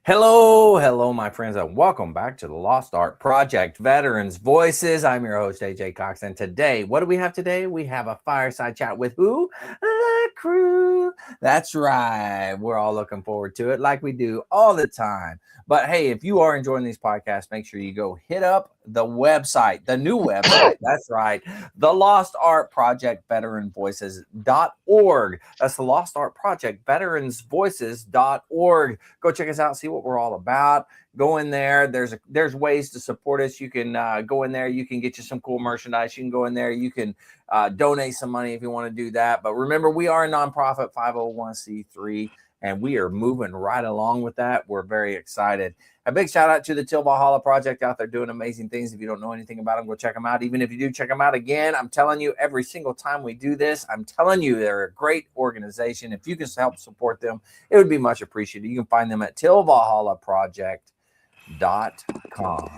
Hello, my friends, and welcome back to the Lost Art Project Veterans Voices. I'm your host, AJ Cox, and today, what do we have today? We have a fireside chat with who? The crew. That's right. We're all looking forward to it like we do all the time. But hey, if you are enjoying these podcasts, make sure you go hit up the website, the new website. That's right. The Lost Art Project Veteran Voices.org. That's the Lost Art Project Veterans Voices.org. Go check us out, see what we're all about. Go in there. There's ways to support us. You can go in there. You can get you some cool merchandise. You can go in there. You can donate some money if you want to do that. But remember, we are a nonprofit 501c3. And we are moving right along with that. We're very excited. A big shout out to the Till Valhalla Project out there doing amazing things. If you don't know anything about them, go check them out. Even if you do, check them out again. I'm telling you, every single time we do this, I'm telling you, they're a great organization. If you can help support them, it would be much appreciated. You can find them at tillvalhallaproject.com.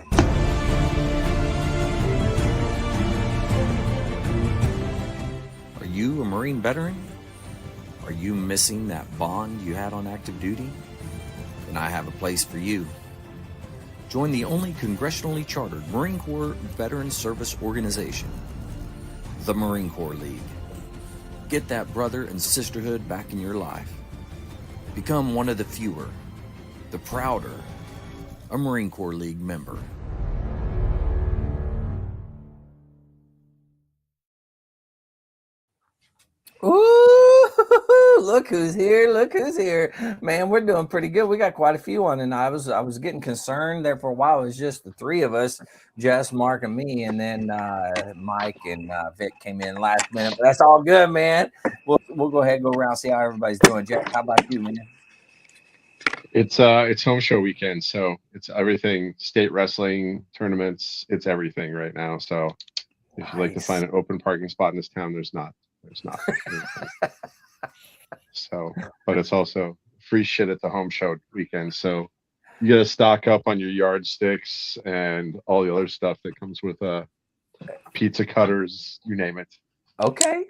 Are you a Marine veteran? Are you missing that bond you had on active duty? Then I have a place for you. Join the only congressionally chartered Marine Corps Veteran Service Organization, the Marine Corps League. Get that brother and sisterhood back in your life. Become one of the fewer, the prouder, a Marine Corps League member. Ooh, look who's here. Look who's here. Man, we're doing pretty good. We got quite a few on, and I was getting concerned there for a while. It was just the three of us, Jess, Mark, and me, and then Mike and Vic came in last minute. But that's all good, man. We'll go ahead and go around and see how everybody's doing. Jack, how about you, man? It's home show weekend, so it's everything, state wrestling tournaments, it's everything right now. So if you'd like to find an open parking spot in this town, there's not. So, but it's also free shit at the home show weekend. So you got to stock up on your yardsticks and all the other stuff that comes with pizza cutters, you name it. Okay.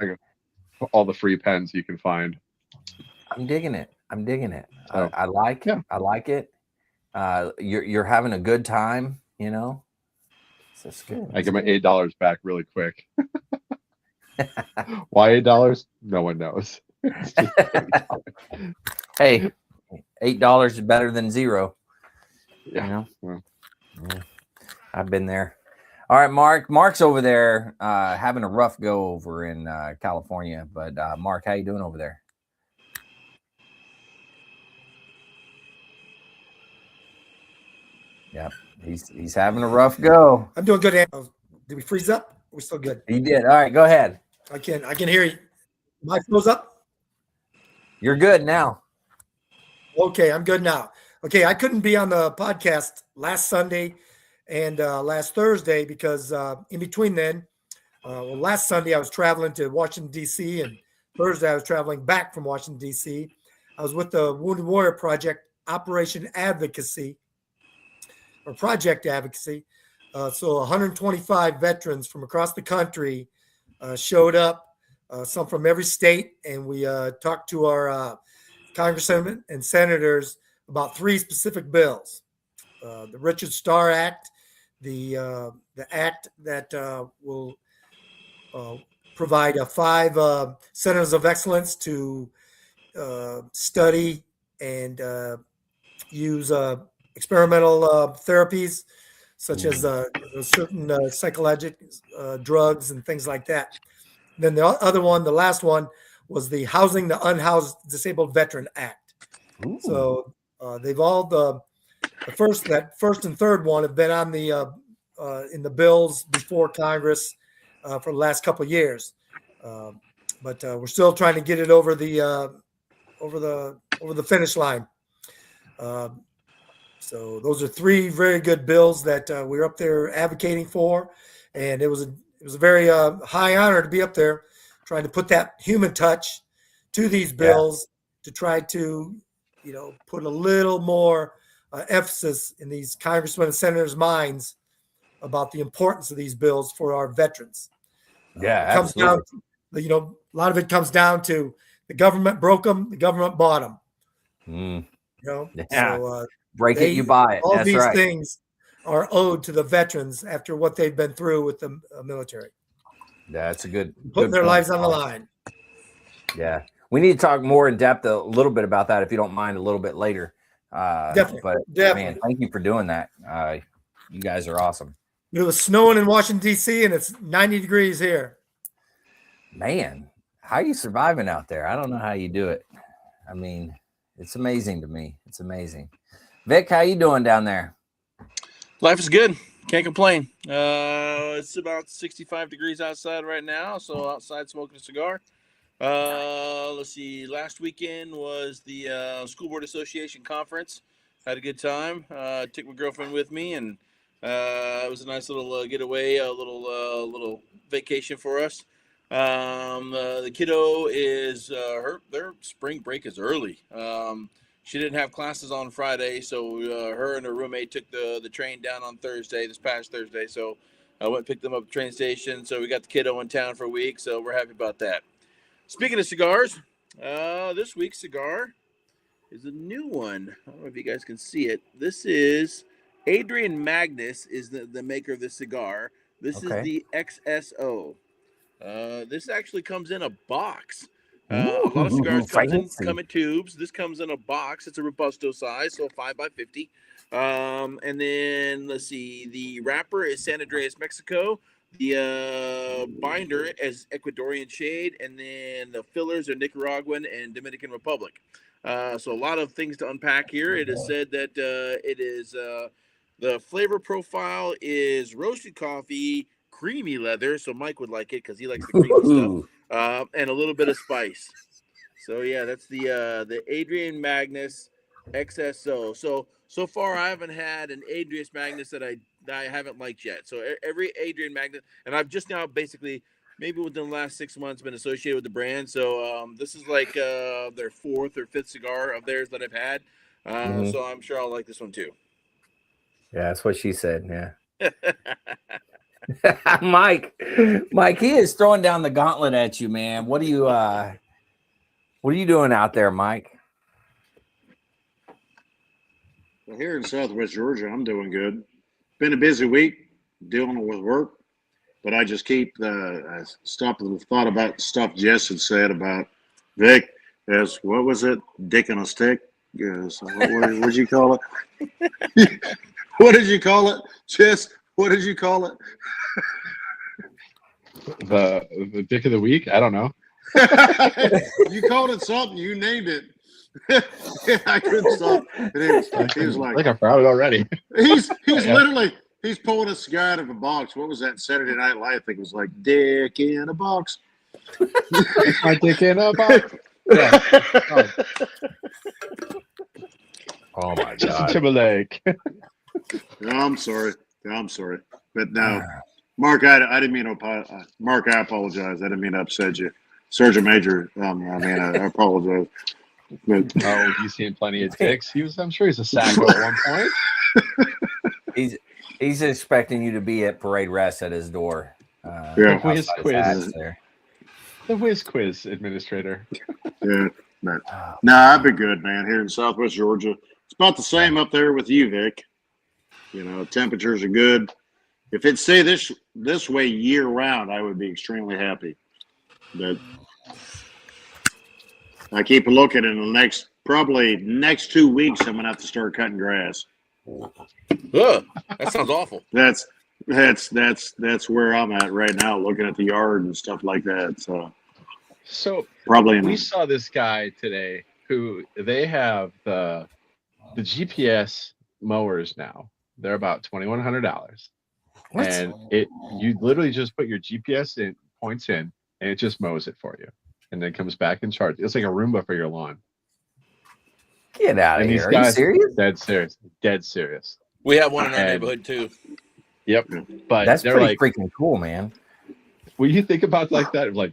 All the free pens you can find. I'm digging it. So, I like it. You're having a good time, you know. So it's good. I get my $8 back really quick. Why $8? No one knows. Hey, $8 is better than zero. Yeah. You know? Yeah. I've been there. All right, Mark. Mark's over there having a rough go over in California. But Mark, how you doing over there? Yep, he's having a rough go. I'm doing good. Did we freeze up? We're still good. He did. All right, go ahead. I can hear you. My froze up? You're good now. Okay, I'm good now. Okay, I couldn't be on the podcast last Sunday and last Thursday because in between then, last Sunday I was traveling to Washington, D.C., and Thursday I was traveling back from Washington, D.C. I was with the Wounded Warrior Project Operation Advocacy, or Project Advocacy. So 125 veterans from across the country showed up, some from every state, and we talked to our congressmen and senators about three specific bills: the Richard Starr Act, the act that will provide 5 centers of excellence to study and use experimental therapies, such as certain psychological drugs and things like that. Then the other one, the last one, was the Housing the Unhoused Disabled Veteran Act. Ooh. So they've all the first and third one have been on the in the bills before Congress for the last couple of years, but we're still trying to get it over the finish line. So those are 3 very good bills that we're up there advocating for, and it was a very high honor to be up there trying to put that human touch to these bills to try to, put a little more emphasis in these congressmen and senators' minds about the importance of these bills for our veterans. Yeah, it comes down to, a lot of it comes down to the government broke them, the government bought them. Yeah. So Break it, you buy it. All That's these right. things are owed to the veterans after what they've been through with the military, That's a good putting their point. lives on the line. Yeah, we need to talk more in depth a little bit about that if you don't mind a little bit later. Definitely. But man, thank you for doing that. You guys are awesome. It was snowing in Washington, D.C., and it's 90 degrees here. Man, how are you surviving out there? I don't know how you do it. I mean, it's amazing to me. It's amazing. Vic, how you doing down there? Life is good. Can't complain. It's about 65 degrees outside right now, so outside smoking a cigar. Let's see. Last weekend was the School Board Association conference. Had a good time. Took my girlfriend with me, and it was a nice little getaway, a little vacation for us. The kiddo is their spring break is early. She didn't have classes on Friday, so her and her roommate took the train down on this past Thursday. So I went and picked them up at the train station. So we got the kiddo in town for a week, so we're happy about that. Speaking of cigars, this week's cigar is a new one. I don't know if you guys can see it. This is Adrian Magnus is the maker of this cigar. This is the XSO. This actually comes in a box. A lot of cigars come in tubes. This comes in a box. It's a Robusto size, so 5x50. And then let's see. The wrapper is San Andreas, Mexico. The binder is Ecuadorian shade, and then the fillers are Nicaraguan and Dominican Republic. So a lot of things to unpack here. It is said that it is the flavor profile is roasted coffee, creamy leather. So Mike would like it because he likes the creamy stuff, and a little bit of spice. So yeah, that's the Adrian Magnus XSO. So far I haven't had an Adrian Magnus that I haven't liked yet. So every Adrian Magnus, and I've just now basically maybe within the last 6 months been associated with the brand. So this is like their fourth or fifth cigar of theirs that I've had. So I'm sure I'll like this one too. Yeah, that's what she said. Yeah. Mike, he is throwing down the gauntlet at you, man. What are you doing out there, Mike? Well, here in Southwest Georgia, I'm doing good. Been a busy week dealing with work, but I just keep I stopped and thought about stuff Jess had said about Vic as what was it? Dick and a stick? Yes. What did you call it? What did you call it, Jess? What did you call it? The dick of the week? I don't know. You called it something. You named it. I couldn't stop. He was like, I think I forgot it already. He's literally pulling a cigar out of a box. What was that Saturday Night Live? I think it was like dick in a box. My dick in a box. Yeah. Oh my Justin God. Timberlake. No, I'm sorry. But no, Mark, I didn't mean to apologize. Mark, I apologize. I didn't mean to upset you. Sergeant Major, I apologize. But, oh, he's seen plenty of dicks. I'm sure he's a sacco at one point. He's expecting you to be at parade rest at his door. Yeah. The whiz quiz administrator. Yeah. But, no, I've been good, man. Here in Southwest Georgia, it's about the same up there with you, Vic. You know, temperatures are good. If it stayed this way year round, I would be extremely happy. But I keep looking in the next 2 weeks, I'm gonna have to start cutting grass. Ugh, that sounds awful. That's where I'm at right now, looking at the yard and stuff like that. So probably we saw this guy today who they have the GPS mowers now. They're about $2,100, and you literally just put your GPS points in, and it just mows it for you, and then comes back and charges. It's like a Roomba for your lawn. Get out of here! Are you serious? Dead serious. We have one in our neighborhood too. Yep, but that's they're pretty freaking cool, man. When you think about like that, like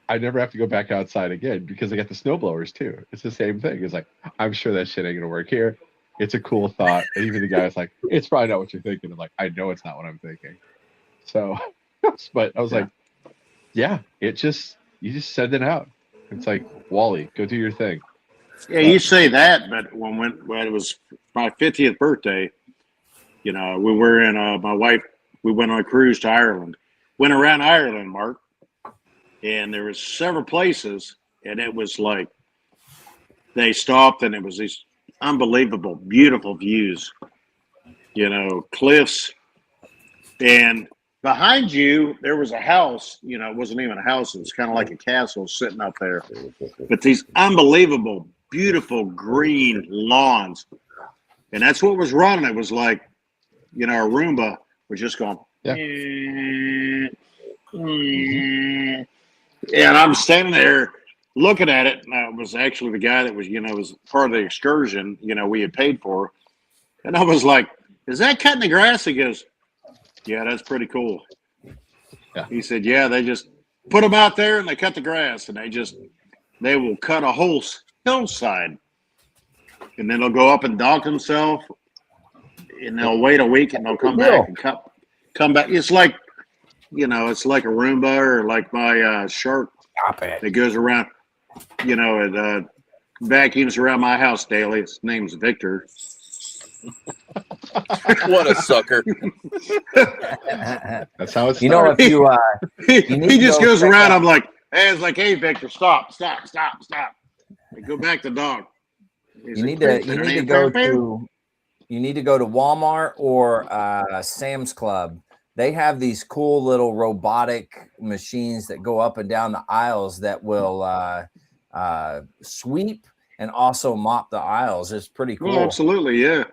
I never have to go back outside again because they got the snow blowers too. It's the same thing. It's like I'm sure that shit ain't gonna work here. It's a cool thought. And even the guy's like, it's probably not what you're thinking. I'm like, I know it's not what I'm thinking. So, but I was like, yeah, you just send it out. It's like, Wally, go do your thing. Yeah, you say that, but when it was my 50th birthday, we were in my wife. We went on a cruise to Ireland. Went around Ireland, Mark, and there was several places, and it was like they stopped, and it was these unbelievable, beautiful views. Cliffs, and behind you there was a house. It wasn't even a house; it was kind of like a castle sitting up there. But these unbelievable, beautiful green lawns, and that's what was running. It was like, our Roomba was just going. Yeah. And I'm standing there looking at it, and I was actually the guy that was, was part of the excursion, we had paid for. And I was like, "Is that cutting the grass?" He goes, "Yeah, that's pretty cool." Yeah. He said, "Yeah, they just put them out there and they cut the grass, and they will cut a whole hillside, and then they'll go up and dock themselves, and they'll wait a week, and they'll come back and come back. It's like, it's like a Roomba or like my shark that goes around, it vacuums around my house daily. His name's Victor." What a sucker! That's how it's. If you he just goes around. I'm like, "Hey, Victor, stop! And go back to dog." You need to go to Walmart or Sam's Club. They have these cool little robotic machines that go up and down the aisles that will sweep and also mop the aisles. It's pretty cool. Oh, absolutely, yeah.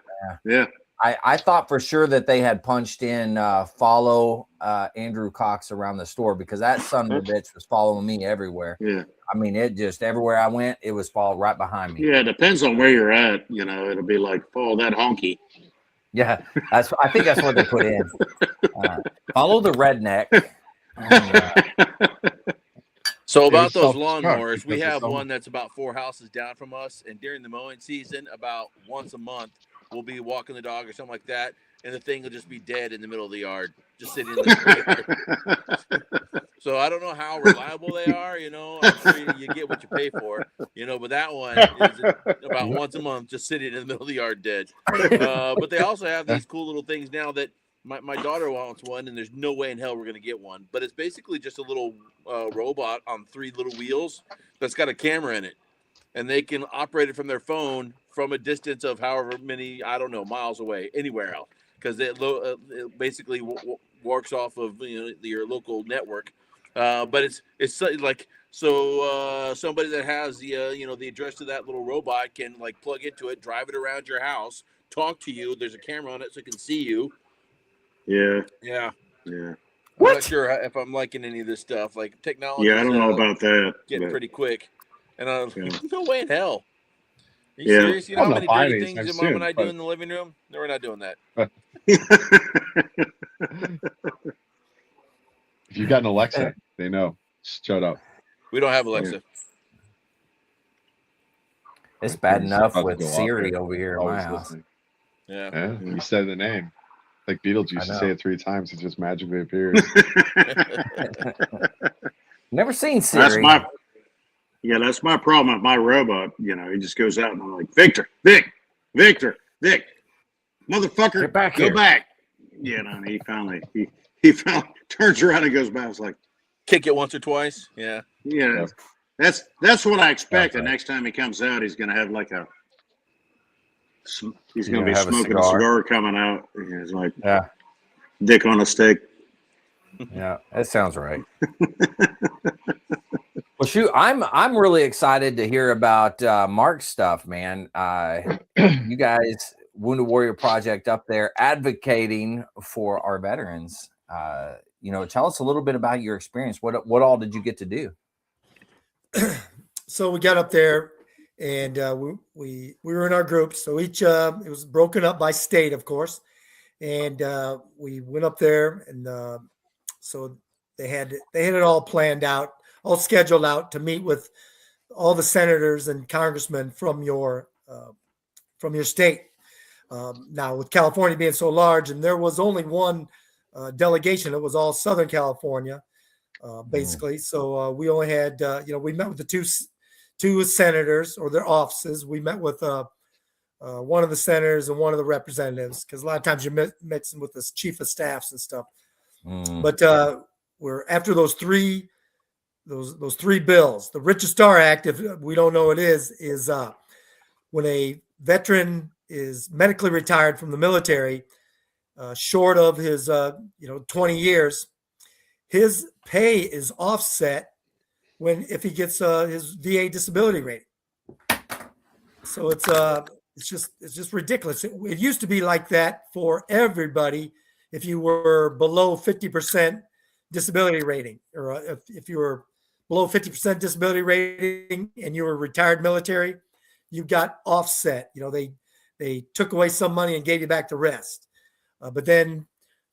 I thought for sure that they had punched in follow Andrew Cox around the store, because that son of a bitch was following me everywhere. Yeah. I mean, it just everywhere I went, it was followed right behind me. Yeah, it depends on where you're at. It'll be like, "Follow that honky." Yeah, I think that's what they put in. Follow the redneck. So about those self-destruct lawnmowers, we because have it's all- one that's about 4 houses down from us, and during the mowing season, about once a month, we'll be walking the dog or something like that, and the thing will just be dead in the middle of the yard, just sitting in the yard. So I don't know how reliable they are. I'm sure you get what you pay for. But that one is about once a month, just sitting in the middle of the yard, dead. But they also have these cool little things now that my daughter wants one, and there's no way in hell we're going to get one. But it's basically just a little robot on 3 little wheels that's got a camera in it, and they can operate it from their phone from a distance of however many, I don't know, miles away, anywhere else, because it basically works off of your local network. But it's like, so somebody that has the the address to that little robot can like plug into it, drive it around your house, talk to you. There's a camera on it so it can see you. Yeah. I'm not sure if I'm liking any of this stuff. Like technology. Yeah, I don't know about that. Getting pretty quick, and Yeah. no way in hell. Are you Yeah. serious? You know I'm how not many buying dirty these things your anytime mom and I soon, do but- in the living room? No, we're not doing that. If you got an Alexa, they know. Shut up. We don't have Alexa. It's bad It's enough about to with go off Siri here. over here in my Always house. listening. Yeah. Yeah, you said the name. Like Beetlejuice, I you know. say it 3 times, it just magically appears. Never seen That's Siri. that's my problem with my robot. He just goes out and I'm like, Victor, motherfucker, Get back go here. back. And he finally turns around and goes back. I was like, Kick it once or twice. Yeah. yeah, that's what I expect. The Okay. next time he comes out, he's gonna have like he's gonna gonna be have a smoking a cigar coming out. And he's like, Yeah, dick on a stick. yeah, that sounds right. Well, shoot, I'm really excited to hear about Mark's stuff, man. You guys, Wounded Warrior Project up there advocating for our veterans. Tell us a little bit about your experience. What all did you get to do? So we got up there, and we were in our groups. So each it was broken up by state, of course, and we went up there, and so they had it all planned out, all scheduled out to meet with all the senators and congressmen from your state. Now, with California being so large, and there was only one delegation, it was all Southern California, basically. So we only had, we met with the two senators or their offices. We met with one of the senators and one of the representatives, because a lot of times you're mixing with the chief of staffs and stuff. But we're after those three bills. The Richard Starr Act, if we don't know what it is when a veteran is medically retired from the military, short of his 20 years, his pay is offset if he gets his VA disability rating. So it's just ridiculous. It used to be like that for everybody if you were below 50% disability rating, or if you were below 50% disability rating and you were retired military, you got offset. They took away some money and gave you back the rest. But then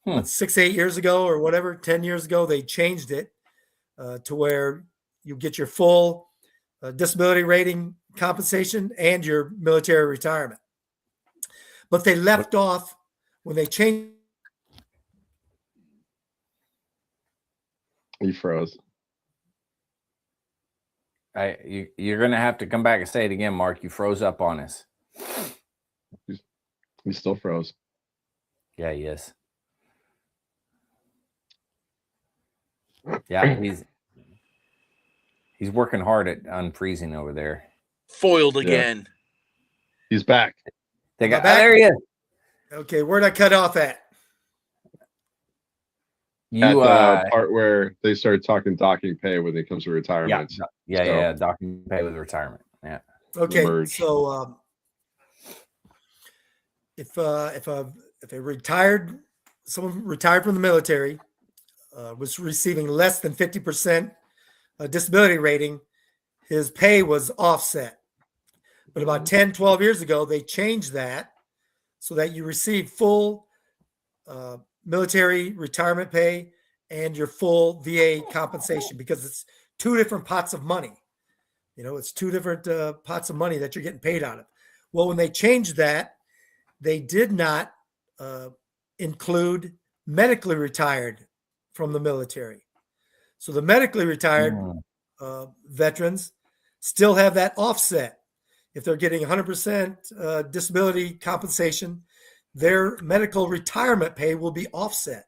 6-8 years ago or whatever, 10 years ago, they changed it to where you get your full disability rating compensation and your military retirement. But they left off when they changed. You froze. You're going to have to come back and say it again, Mark. You froze up on us. He still froze. Yeah, he is. Yeah, he's working hard at unfreezing over there. Foiled again. He's back. There he is. Okay, where'd I cut off at? At the part where they started talking docking pay when it comes to retirement. Yeah, docking pay with retirement. Yeah. Okay, so if someone retired from the military, was receiving less than 50% disability rating, his pay was offset. But about 10, 12 years ago, they changed that so that you receive full military retirement pay and your full VA compensation, because it's two different pots of money. It's two different pots of money that you're getting paid out of. Well, when they changed that, they did not include medically retired from the military. So the medically retired veterans still have that offset. If they're getting 100% disability compensation, their medical retirement pay will be offset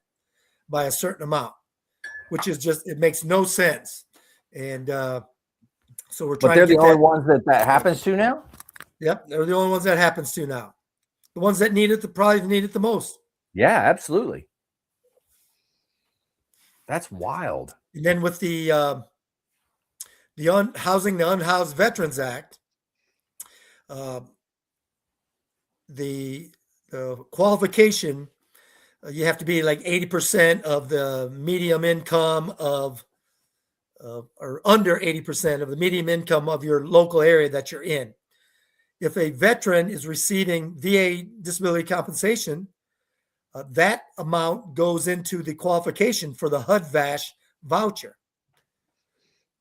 by a certain amount, which is it makes no sense. And so we're trying. But they're the only ones that happens to now? Yep, they're the only ones that happens to now. The ones that need it, probably need it the most. Yeah, absolutely. That's wild. And then with the Housing the Unhoused Veterans Act, the qualification, you have to be like 80% of the medium income or under 80% of the medium income of your local area that you're in. If a veteran is receiving VA disability compensation, that amount goes into the qualification for the HUD-VASH voucher.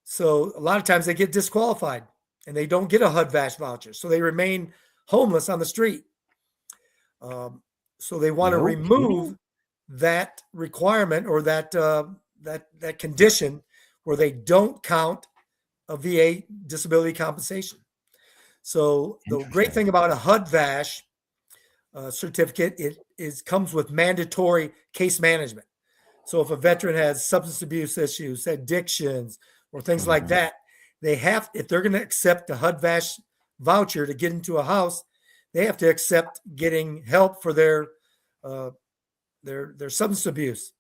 So a lot of times they get disqualified and they don't get a HUD-VASH voucher. So they remain homeless on the street. So they want to remove that requirement or that condition where they don't count a VA disability compensation. So the great thing about a HUD-VASH certificate, it comes with mandatory case management. So if a veteran has substance abuse issues, addictions, or things like that, if they're going to accept a HUD-VASH voucher to get into a house, they have to accept getting help for their substance abuse.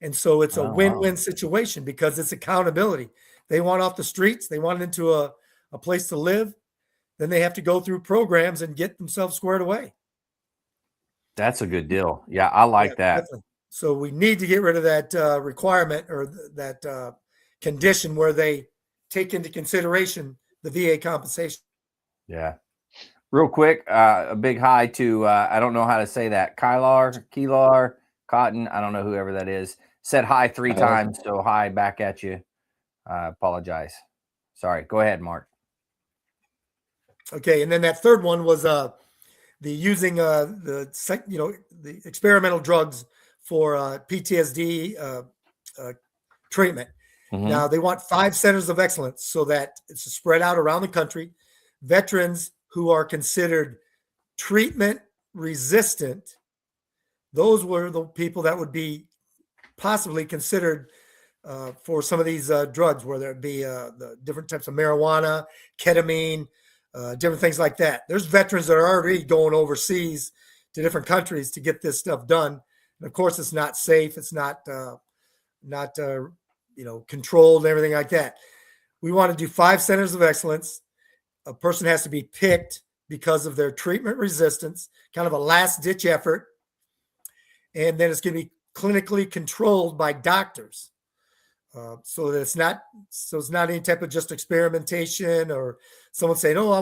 And so it's a win-win situation because it's accountability. They want off the streets. They want into a place to live. Then they have to go through programs and get themselves squared away. That's a good deal. Yeah, I like that. Definitely. So we need to get rid of that requirement or that condition where they take into consideration the VA compensation. Yeah. Real quick, a big hi to, I don't know how to say that, Kylar, Cotton, I don't know whoever that is, said hi 3 times, so hi back at you. I apologize. Sorry. Go ahead, Mark. Okay, and then that third one was the using the experimental drugs for PTSD treatment. Now they want 5 centers of excellence so that it's spread out around the country. Veterans who are considered treatment resistant, those were the people that would be possibly considered for some of these drugs, whether it be the different types of marijuana, ketamine, different things like that. There's veterans that are already going overseas to different countries to get this stuff done. And of course, it's not safe. It's not controlled and everything like that. We want to do 5 centers of excellence. A person has to be picked because of their treatment resistance, kind of a last ditch effort. And then it's going to be clinically controlled by doctors. So that it's not any type of just experimentation or someone saying, "Oh,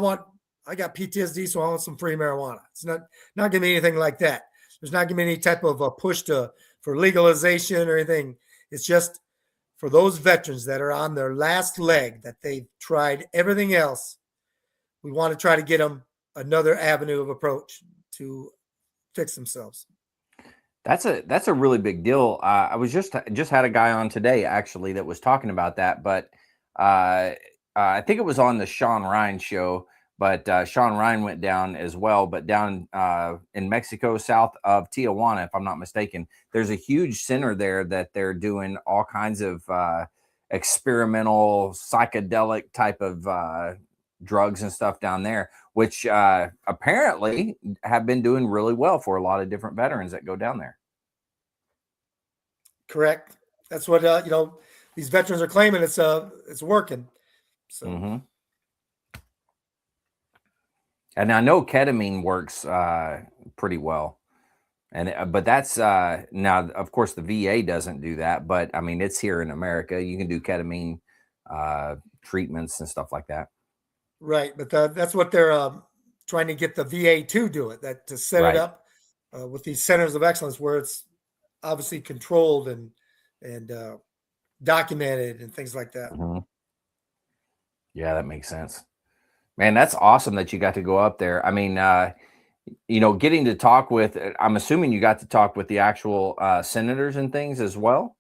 I got PTSD, so I want some free marijuana." It's not going to be anything like that. There's not going to be any type of a push for legalization or anything. It's just for those veterans that are on their last leg, that they've tried everything else. We want to try to get them another avenue of approach to fix themselves. That's a really big deal. I was just had a guy on today actually that was talking about that, but I think it was on the Sean Ryan show. But Sean Ryan went down as well, but down in Mexico, south of Tijuana, if I'm not mistaken. There's a huge center there that they're doing all kinds of experimental psychedelic type of drugs and stuff down there, which apparently have been doing really well for a lot of different veterans that go down there. Correct. That's what these veterans are claiming. It's working. So. Mm-hmm. And I know ketamine works pretty well, but that's now, of course, the VA doesn't do that. But I mean, it's here in America. You can do ketamine treatments and stuff like that. Right, but that's what they're trying to get the VA to do it. To set it up with these centers of excellence, where it's obviously controlled and documented and things like that. Mm-hmm. Yeah, that makes sense. Man, that's awesome that you got to go up there. I mean, getting to talk with, I'm assuming you got to talk with the actual senators and things as well.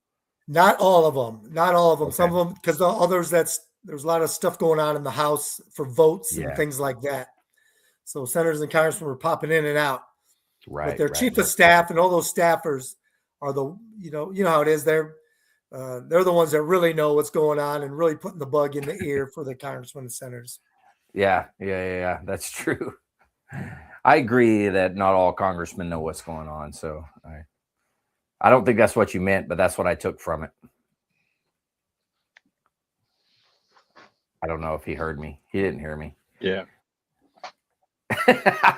Not all of them. Okay. Some of them, because the others, there's a lot of stuff going on in the House for votes and things like that. So senators and congressmen were popping in and out. Right. But their chief of staff and all those staffers are you know how it is. They're the ones that really know what's going on and really putting the bug in the ear for the congressmen and senators. Yeah. That's true. I agree that not all congressmen know what's going on. So I don't think that's what you meant, but that's what I took from it. I don't know if he heard me. He didn't hear me. Yeah. I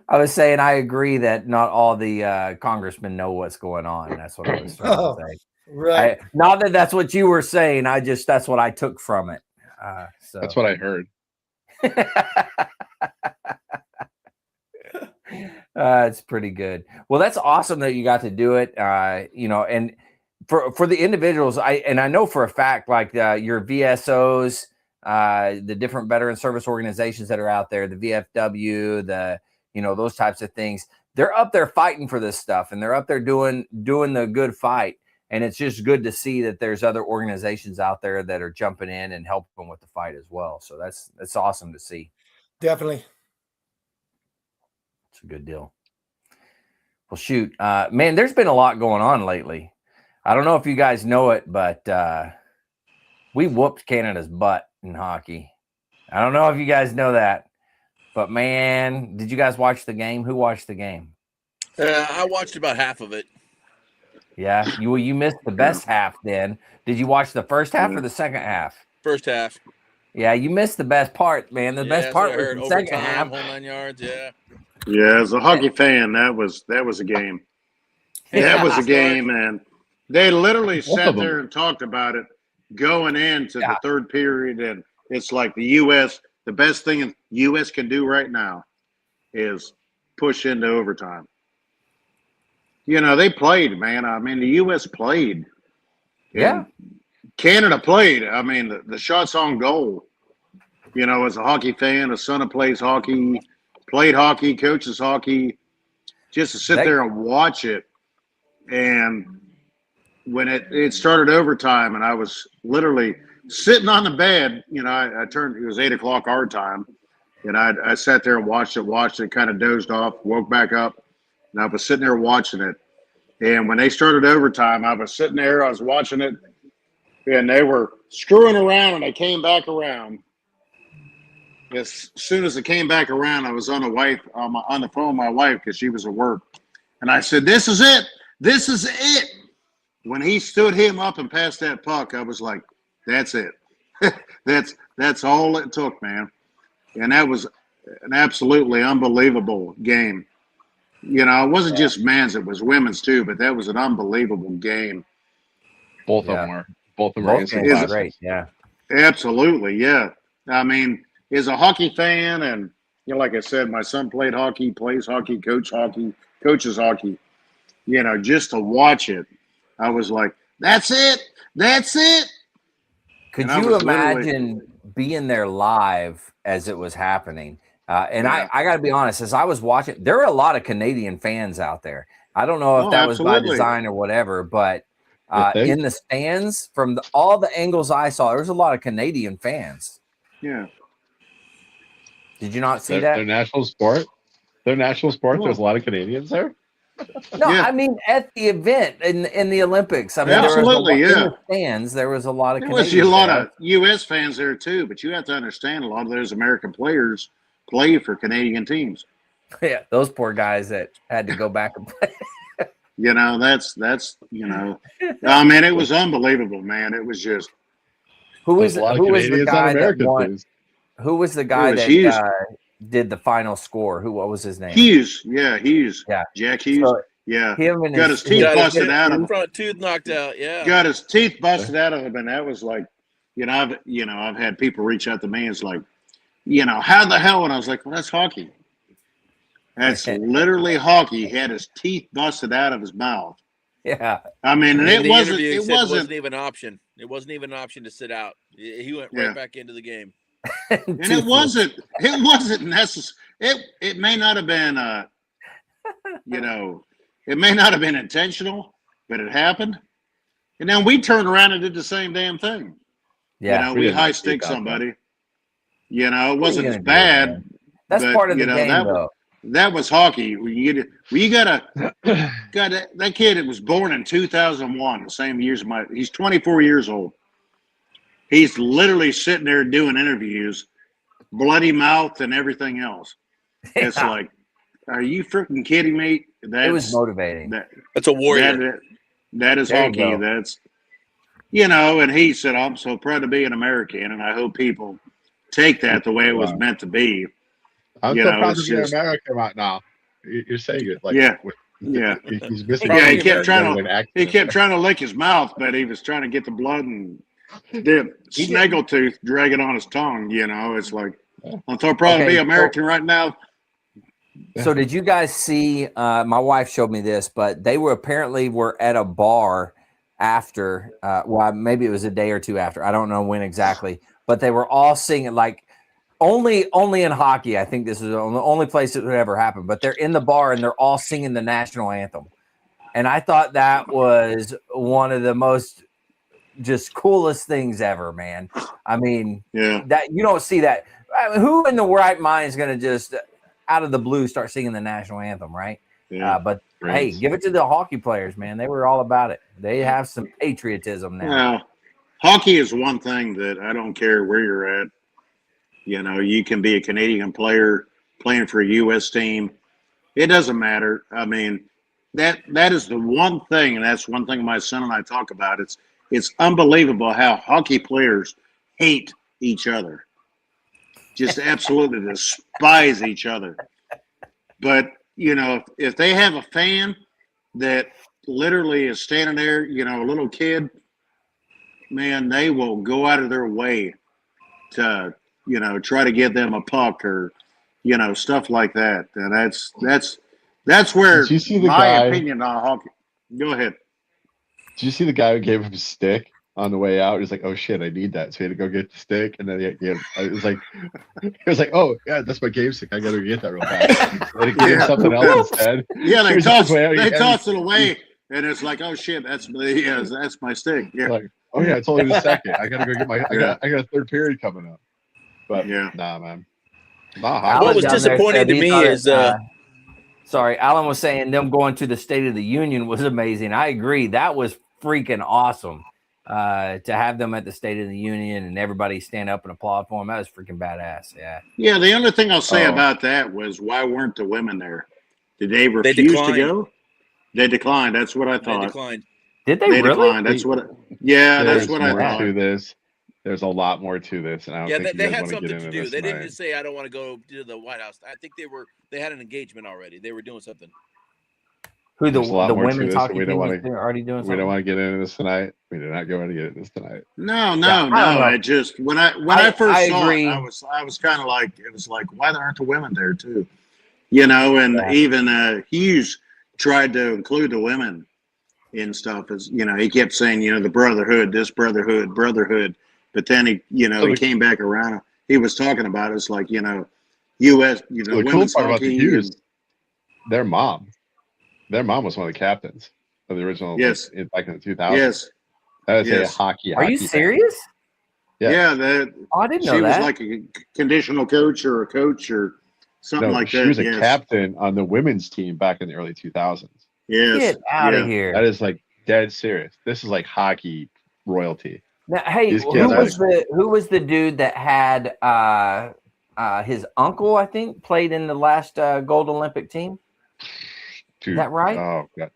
was saying I agree that not all the congressmen know what's going on. That's what I was trying to say. Right. Not that that's what you were saying. That's what I took from it. So that's what I heard. It's pretty good. Well, that's awesome that you got to do it. And for the individuals, I know for a fact, like your VSOs, the different veteran service organizations that are out there, the VFW, those types of things, they're up there fighting for this stuff, and they're up there doing the good fight. And it's just good to see that there's other organizations out there that are jumping in and helping with the fight as well. So that's awesome to see. Definitely. It's a good deal. Well, shoot, man, there's been a lot going on lately. I don't know if you guys know it, but we whooped Canada's butt in hockey. I don't know if you guys know that, but man, did you guys watch the game? Who watched the game? I watched about half of it. Yeah, you missed the best half then. Did you watch the first half or the second half? First half. Yeah, you missed the best part, man. The best part was the second half. Whole 9 yards, yeah. Yeah, as a hockey fan, that was a game. That was a game, and they literally sat there and talked about it going into the third period, and it's like the best thing the U.S. can do right now is push into overtime. They played, man. I mean, the U.S. played. Yeah. Canada played. I mean, the shots on goal, as a hockey fan, a son who plays hockey, played hockey, coaches hockey, just to sit there and watch it. And when it started overtime, and I was literally sitting on the bed, I turned, it was 8 o'clock our time, And I sat there and watched it, kind of dozed off, woke back up, and I was sitting there watching it. And when they started overtime, I was sitting there, I was watching it, and they were screwing around, and they came back around. As soon as it came back around, I was on the phone with my wife because she was at work. And I said, "This is it. This is it." When he stood him up and passed that puck, I was like, "That's it. that's all it took, man." And that was an absolutely unbelievable game. You know, it wasn't just men's; it was women's too. But that was an unbelievable game. Both of them were. Both of them were Both instant games were classics. great. Yeah. Absolutely, yeah. I mean, as a hockey fan, and you know, like I said, my son played hockey, plays hockey, coaches hockey. You know, just to watch it, I was like, "That's it, that's it." Could And I you was literally- imagine being there live as it was happening? And Yeah. I got to be honest, as I was watching, there were a lot of Canadian fans out there. I don't know if Oh, that was by absolutely. design or whatever, but You think? in the stands, from all the angles I saw, there was a lot of Canadian fans. Yeah. Did you not see Their that? national sport. Their national sport. Cool. There's a lot of Canadians there. No, Yeah. I mean at the event in the Olympics. I mean, Absolutely, there was yeah. in the stands. There was a lot of There was Canadians a lot there. of U.S. fans there too, but you have to understand a lot of those American players play for Canadian teams. Yeah, those poor guys that had to go back and play. You know, that's you know, I mean, it was unbelievable, man. It was just Who There's was a lot of who was the Canadians on guy that American won? teams. Who was the guy was that Hughes. did the final score? What was his name? Hughes. Yeah, Hughes. Yeah. Jack Hughes. So Yeah. him and Got his teeth Got his busted out of him. front tooth knocked out. Yeah. Got his teeth busted out of him, and that was like, I've had people reach out to me. It's like, how the hell? And I was like, well, that's hockey. That's literally hockey. He had his teeth busted out of his mouth. Yeah. I mean, and In it the wasn't. interview, he It said wasn't. even an option. It wasn't even an option to sit out. He went Yeah. right back into the game. And it wasn't. It wasn't necessary. It may not have been. It may not have been intentional, but it happened. And then we turned around and did the same damn thing. Yeah. We didn't high like stick it that somebody. It wasn't gonna as do, bad. man? That's but, part of the game, that though. That was hockey. You gotta that kid that was born in 2001, the same year as he's 24 years old. He's literally sitting there doing interviews, bloody mouth and everything else. It's Yeah. like, are you freaking kidding me? It was motivating. That's a warrior. That is There you hockey. go. That's and he said, I'm so proud to be an American, and I hope people take that the way it was meant to be. I'm You so know, proud it's to be in just- America right now. You're saying it like Yeah. with- Yeah. He's missing. Yeah, he the kept trying genuine to accent. he kept trying to lick his mouth, but he was trying to get the blood and the snaggletooth dragging on his tongue. It's like, I'm so proud to Okay, be so- American right now. So did you guys see? My wife showed me this, but they were at a bar after. Well, maybe it was a day or two after. I don't know when exactly, but they were all singing like only in hockey. I think this is the only place it would ever happen. But they're in the bar and they're all singing the national anthem, and I thought that was one of the most just coolest things ever, man. I mean, Yeah. that you don't see that. I mean, who in the right mind is going to just out of the blue start singing the national anthem, right? Yeah. But Right. hey, give it to the hockey players, man. They were all about it. They have some patriotism now. Well, hockey is one thing that I don't care where you're at. You can be a Canadian player playing for a U.S. team. It doesn't matter. I mean, that is the one thing, and that's one thing my son and I talk about. It's unbelievable how hockey players hate each other. Just absolutely despise each other. But, if they have a fan that literally is standing there, a little kid, man, they will go out of their way to, try to give them a puck or, stuff like that. And that's where Did you see the my guy- opinion on hockey. Go ahead. Did you see the guy who gave him a stick on the way out? He's like, "Oh shit, I need that." So he had to go get the stick, and then it was like, "Oh yeah, that's my game stick. I got to get that real fast." And he gave him Yeah. something else instead. Yeah, they Here's toss his way out. it away, and it's like, oh shit, that's my stick. Yeah, Like, oh yeah, it's only the second. I gotta go get I got a third period coming up. But Yeah. nah, man. Alan What was down there disappointing said to he me thought is sorry, Alan was saying them going to the State of the Union was amazing. I agree. That was freaking awesome. To have them at the State of the Union and everybody stand up and applaud for them. That was freaking badass. Yeah. Yeah, the only thing I'll say Oh. about that was why weren't the women there? Did they they refuse to declined. go? They declined. That's what I They thought. declined. Did they They really? declined. That's what. Yeah, There's that's what I more thought. to this. There's a lot more to this, and I don't Yeah, think they you guys had want to get something to into do. this They didn't tonight. just say, "I don't want to go to the White House." I think they had an engagement already. They were doing something. Who the There's a lot more to women's this, hockey and we don't team want was to. already doing We something? don't want to get into this tonight. We do not go into get into this tonight. No, Yeah, no, I don't no. know. I just when I first I saw agree. it, I was kind of like it was like why aren't the women there too? You know, and Yeah. even Hughes tried to include the women in stuff. As you know, he kept saying, you know, the brotherhood, this brotherhood. But then he came back around. He was talking about it's like U.S. So the cool women's part about the hockey. Hughes, their mom was one of the captains of the original. Yes. Back in the 2000s. Yes. That is Yes. a hockey. Are you fan. serious? Yes. Yeah. That Oh, I didn't know she was that. like a conditional coach or a coach or something No, like she that. was a Yes. captain on the women's team back in the early 2000s. Yes. Get out Yeah. of here. That is like dead serious. This is like hockey royalty. Now, hey, These who kids was the dude that had his uncle, I think, played in the last gold Olympic team? Dude, Is that right? Oh god.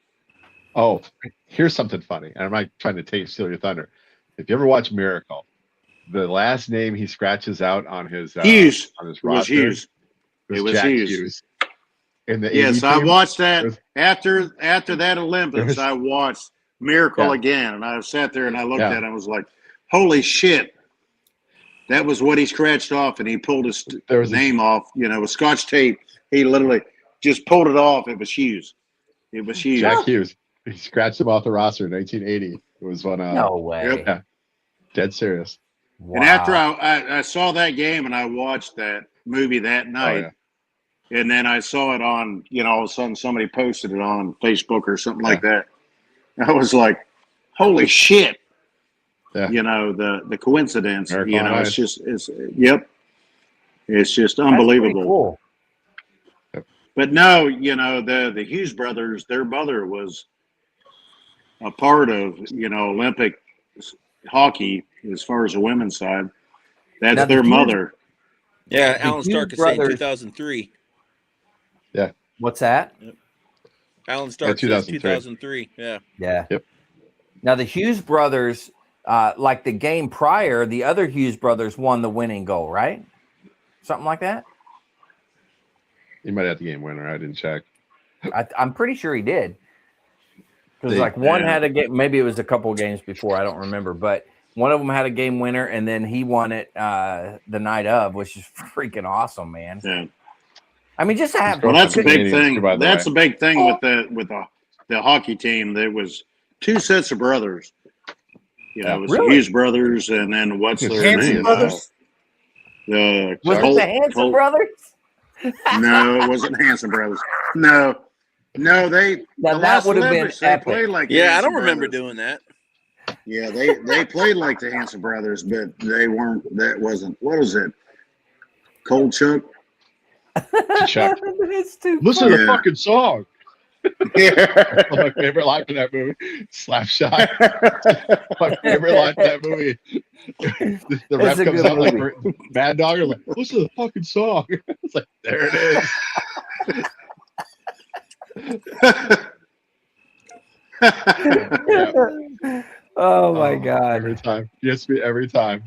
Oh, here's something funny. And I'm not trying to steal your thunder. If you ever watch Miracle, the last name he scratches out on his Hughes. on his It was roster Hughes. was It was Jack Hughes. Hughes. In the Yes, 80 I team, watched that was- after that Olympics. I watched Miracle Yeah. again, and I sat there and I looked Yeah. at it and I was like, "Holy shit!" That was what he scratched off, and he pulled his There was a- name off. With Scotch tape. He literally just pulled it off. It was Hughes. It was Hughes. Jack Hughes. He scratched him off the roster in 1980. It was when No way. Yep. dead serious. Wow. And after I saw that game and I watched that movie that night, and then I saw it on, all of a sudden somebody posted it on Facebook or something like that. I was like, holy shit. Yeah. The coincidence, Miracle on it's Ice. just, it's just That's unbelievable. pretty cool. But no, the Hughes brothers, their mother was a part of, Olympic hockey as far as the women's side. That's Now, the their Hughes- mother. Yeah, The Alan Hughes Stark is saying brothers- 2003. What's that? Alan Stark says 2003. 2003. Yeah. Yeah. Yep. Now the Hughes brothers, like the game prior, the other Hughes brothers won the winning goal, right? Something like that. He might have the game winner. I didn't check. I'm pretty sure he did. Because They- like one yeah. had a game, maybe it was a couple of games before, I don't remember, but one of them had a game winner, and then he won it the night of, which is freaking awesome, man. Yeah. I mean, just to have Well, that's a big Canadians, thing. too, by the That's way. a big thing with the hockey team. There was two sets of brothers. Yeah. It was Really? the Hughes brothers, and then what's It's their Hanson name? brothers? The was it Colt- the Hanson Colt- brothers? No, it wasn't Hanson brothers. No, they. Now the that last would have been Olympics, they epic. played like the Yeah, I Hanson don't remember brothers. doing that. Yeah, they played like the Hanson brothers, but they weren't. That wasn't. What was it? Cold Chuck. Check. It's too Listen to the Yeah. fucking song. Yeah. My favorite line from that movie. Slapshot. My favorite line from that movie. The ref It's a comes good out like movie. Mad Dog. Like, listen to the fucking song. It's like, there it is. Oh my god. Every time. Gets me every time.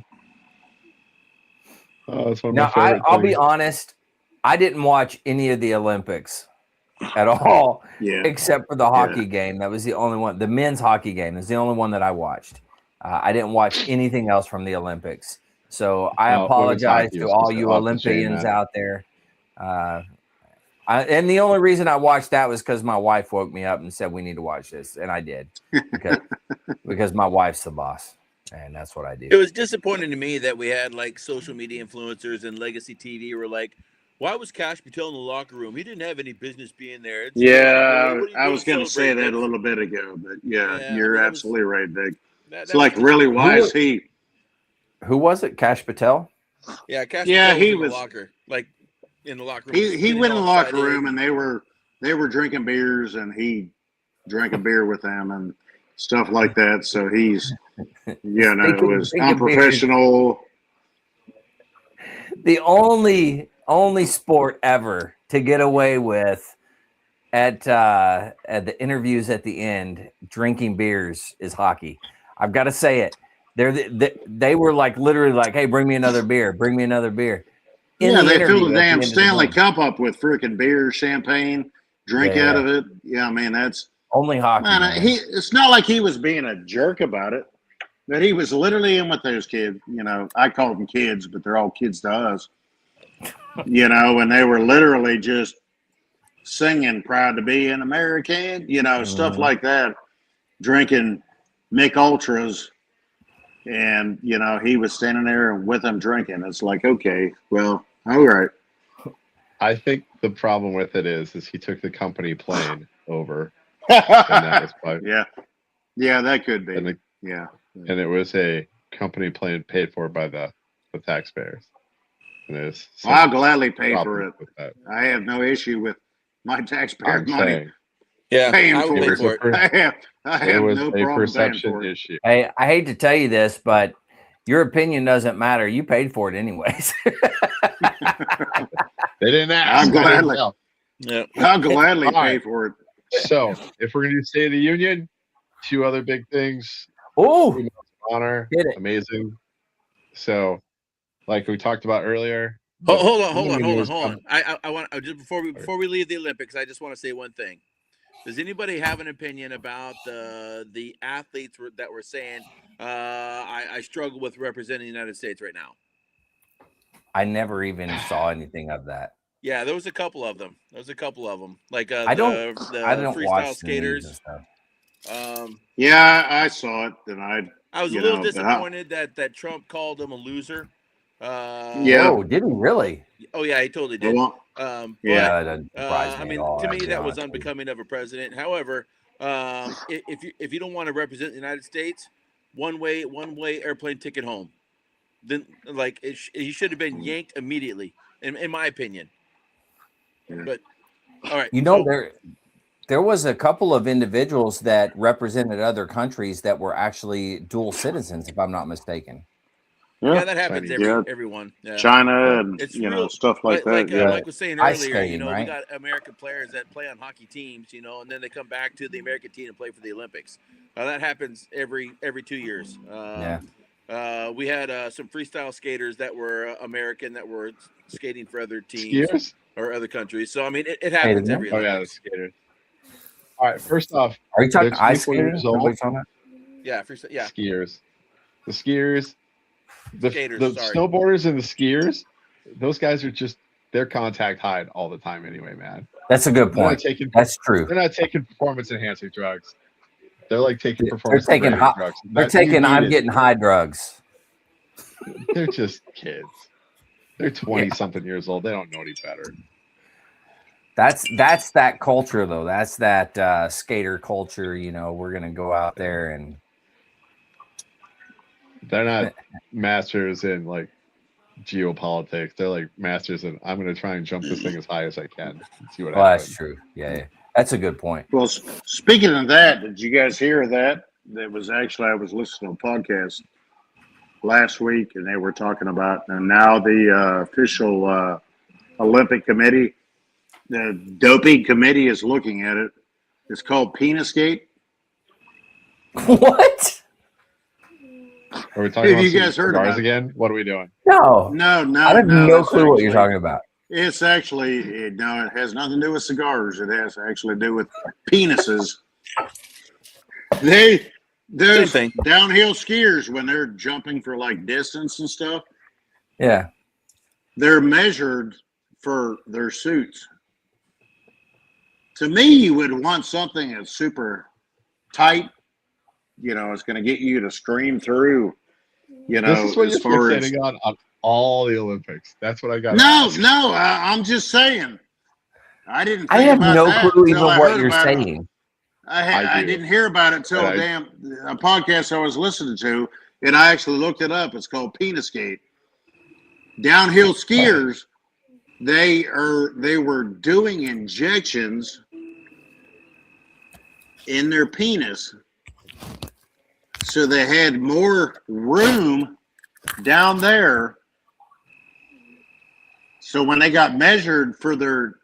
Oh, it's one of Now my favorite I'll be things. honest, I didn't watch any of the Olympics at all, Yeah. except for the hockey game. That was the only one. The men's hockey game is the only one that I watched. I didn't watch anything else from the Olympics. So I Well, women's apologize hockey to is all just you off the chain, Olympians man. out there. And the only reason I watched that was because my wife woke me up and said we need to watch this, and I did because my wife's the boss, and that's what I do. It was disappointing to me that we had like social media influencers and legacy TV were like, why was Cash Patel in the locker room? He didn't have any business being there. It's Yeah, what are you I doing was going to say celebrating that a this? little bit ago, but yeah, Yeah, you're I mean, that was- absolutely right, Dick. That It's like, was really, disappointing. why is he? Who was it? Cash Patel? Yeah, Cash Yeah, Patel he was in was- the locker. Like in the locker room. He went in the locker room and they were drinking beers and he drank a beer with them and stuff like that. So he's, you know, it was unprofessional. The only sport ever to get away with at the interviews at the end drinking beers is hockey. I've got to say it. They were like literally like, hey, bring me another beer. Bring me another beer. Yeah, they filled the damn Stanley Cup up with freaking beer, champagne, drink out of it. Yeah, I mean, that's only hockey. Man. It's not like he was being a jerk about it, but he was literally in with those kids. You know, I call them kids, but they're all kids to us. You know, and they were literally just singing "Proud to Be an American," you know, stuff like that, drinking Mick Ultras. And, you know, he was standing there with them drinking. It's like, okay, well, all right. I think the problem with it is he took the company plane over. And that was probably, yeah, that could be. And and it was a company plane paid for by the taxpayers. And I'll gladly pay for it. I have no issue with my taxpayer money. Paying for it. I have no problem perception paying for it. issue. Hey, I hate to tell you this, but your opinion doesn't matter. You paid for it anyways. They didn't ask. I'll gladly pay for it. So, if we're going to do State of the Union, 2 other big things. Oh, honor, amazing. So, like we talked about earlier. Hold on. I want just before we leave the Olympics, I just want to say one thing. Does anybody have an opinion about the athletes that were saying I struggle with representing the United States right now? I never even saw anything of that. Yeah, there was a couple of them. Like I don't freestyle skaters. Yeah, I saw it, and I was a little disappointed that Trump called him a loser. Oh, did he really? Oh yeah, he totally did. Well, that doesn't surprise me I mean, at all, to me, that was unbecoming of a president. However, if you don't want to represent the United States, one way airplane ticket home. Then he should have been yanked immediately, in my opinion. But all right, you know, there was a couple of individuals that represented other countries that were actually dual citizens, if I'm not mistaken. Yeah, that happens everyone. China and stuff like that. Like was saying earlier, we got American players that play on hockey teams, and then they come back to the American team and play for the Olympics. That happens every 2 years. We had some freestyle skaters that were American that were skating for other teams or other countries. So I mean, it happens every Olympics. Oh yeah, the skaters. All right, first off, are you talking ice skaters? Yeah, freestyle. Yeah, skiers. The skiers. The skaters, snowboarders and the skiers, those guys are they're contact high all the time anyway, man. That's a good point. That's true. They're not taking performance enhancing drugs. They're like taking performance drugs. They're taking I'm getting high drugs. They're just kids. They're 20 something years old. They don't know any better. That's that culture though. That's that skater culture. We're gonna go out there and. They're not masters in like geopolitics. They're like masters in I'm going to try and jump this thing as high as I can and see what happens. That's true. Yeah, that's a good point. Well, speaking of that, did you guys hear that? That was actually I was listening to a podcast last week, and they were talking about, and now the official Olympic committee, the doping committee, is looking at it. It's called Penisgate. What? Are we talking about you guys heard about again? What are we doing? No. I have no clue what you're talking about. It's actually it has nothing to do with cigars. It has actually to do with penises. Those downhill skiers, when they're jumping for like distance and stuff, they're measured for their suits. To me, you would want something that's super tight. It's going to get you to stream through, This is what you're fixating on all the Olympics. That's what I got. No, I'm just saying. I didn't think I have about no that clue even what you're saying. I didn't hear about it till a podcast I was listening to, and I actually looked it up. It's called Penisgate. Downhill skiers they were doing injections in their penis, so they had more room down there. So when they got measured for their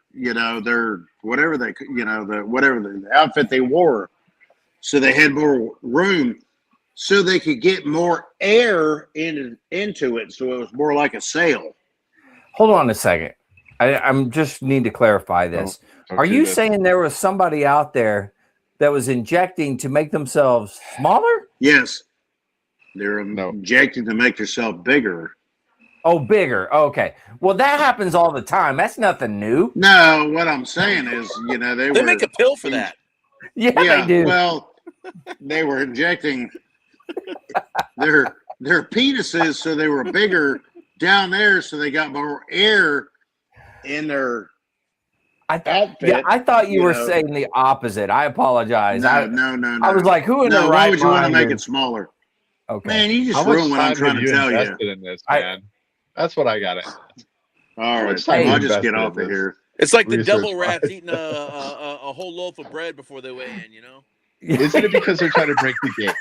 whatever the outfit they wore, so they had more room, so they could get more air into it, so it was more like a sail. Hold on a second. I'm just need to clarify this. Are you saying there was somebody out there that was injecting to make themselves smaller? Yes, they're injecting to make themselves bigger. Oh, bigger. Okay. Well, that happens all the time. That's nothing new. No, what I'm saying is, they make a pill for that. Yeah, they do. Well, they were injecting their penises, so they were bigger down there, so they got more air in their outfit. Yeah, I thought you were saying the opposite. I apologize. No. I was like, who in the right why would you want to make mind it smaller? Okay. Man, you just How much ruined what I'm time trying have to you tell you. invested in this, man? That's what I got it. All right, time I'll you just get invested off in of this? here. It's like the Research devil wise. rats eating a whole loaf of bread before they weigh in, Isn't it because they're trying to break the game?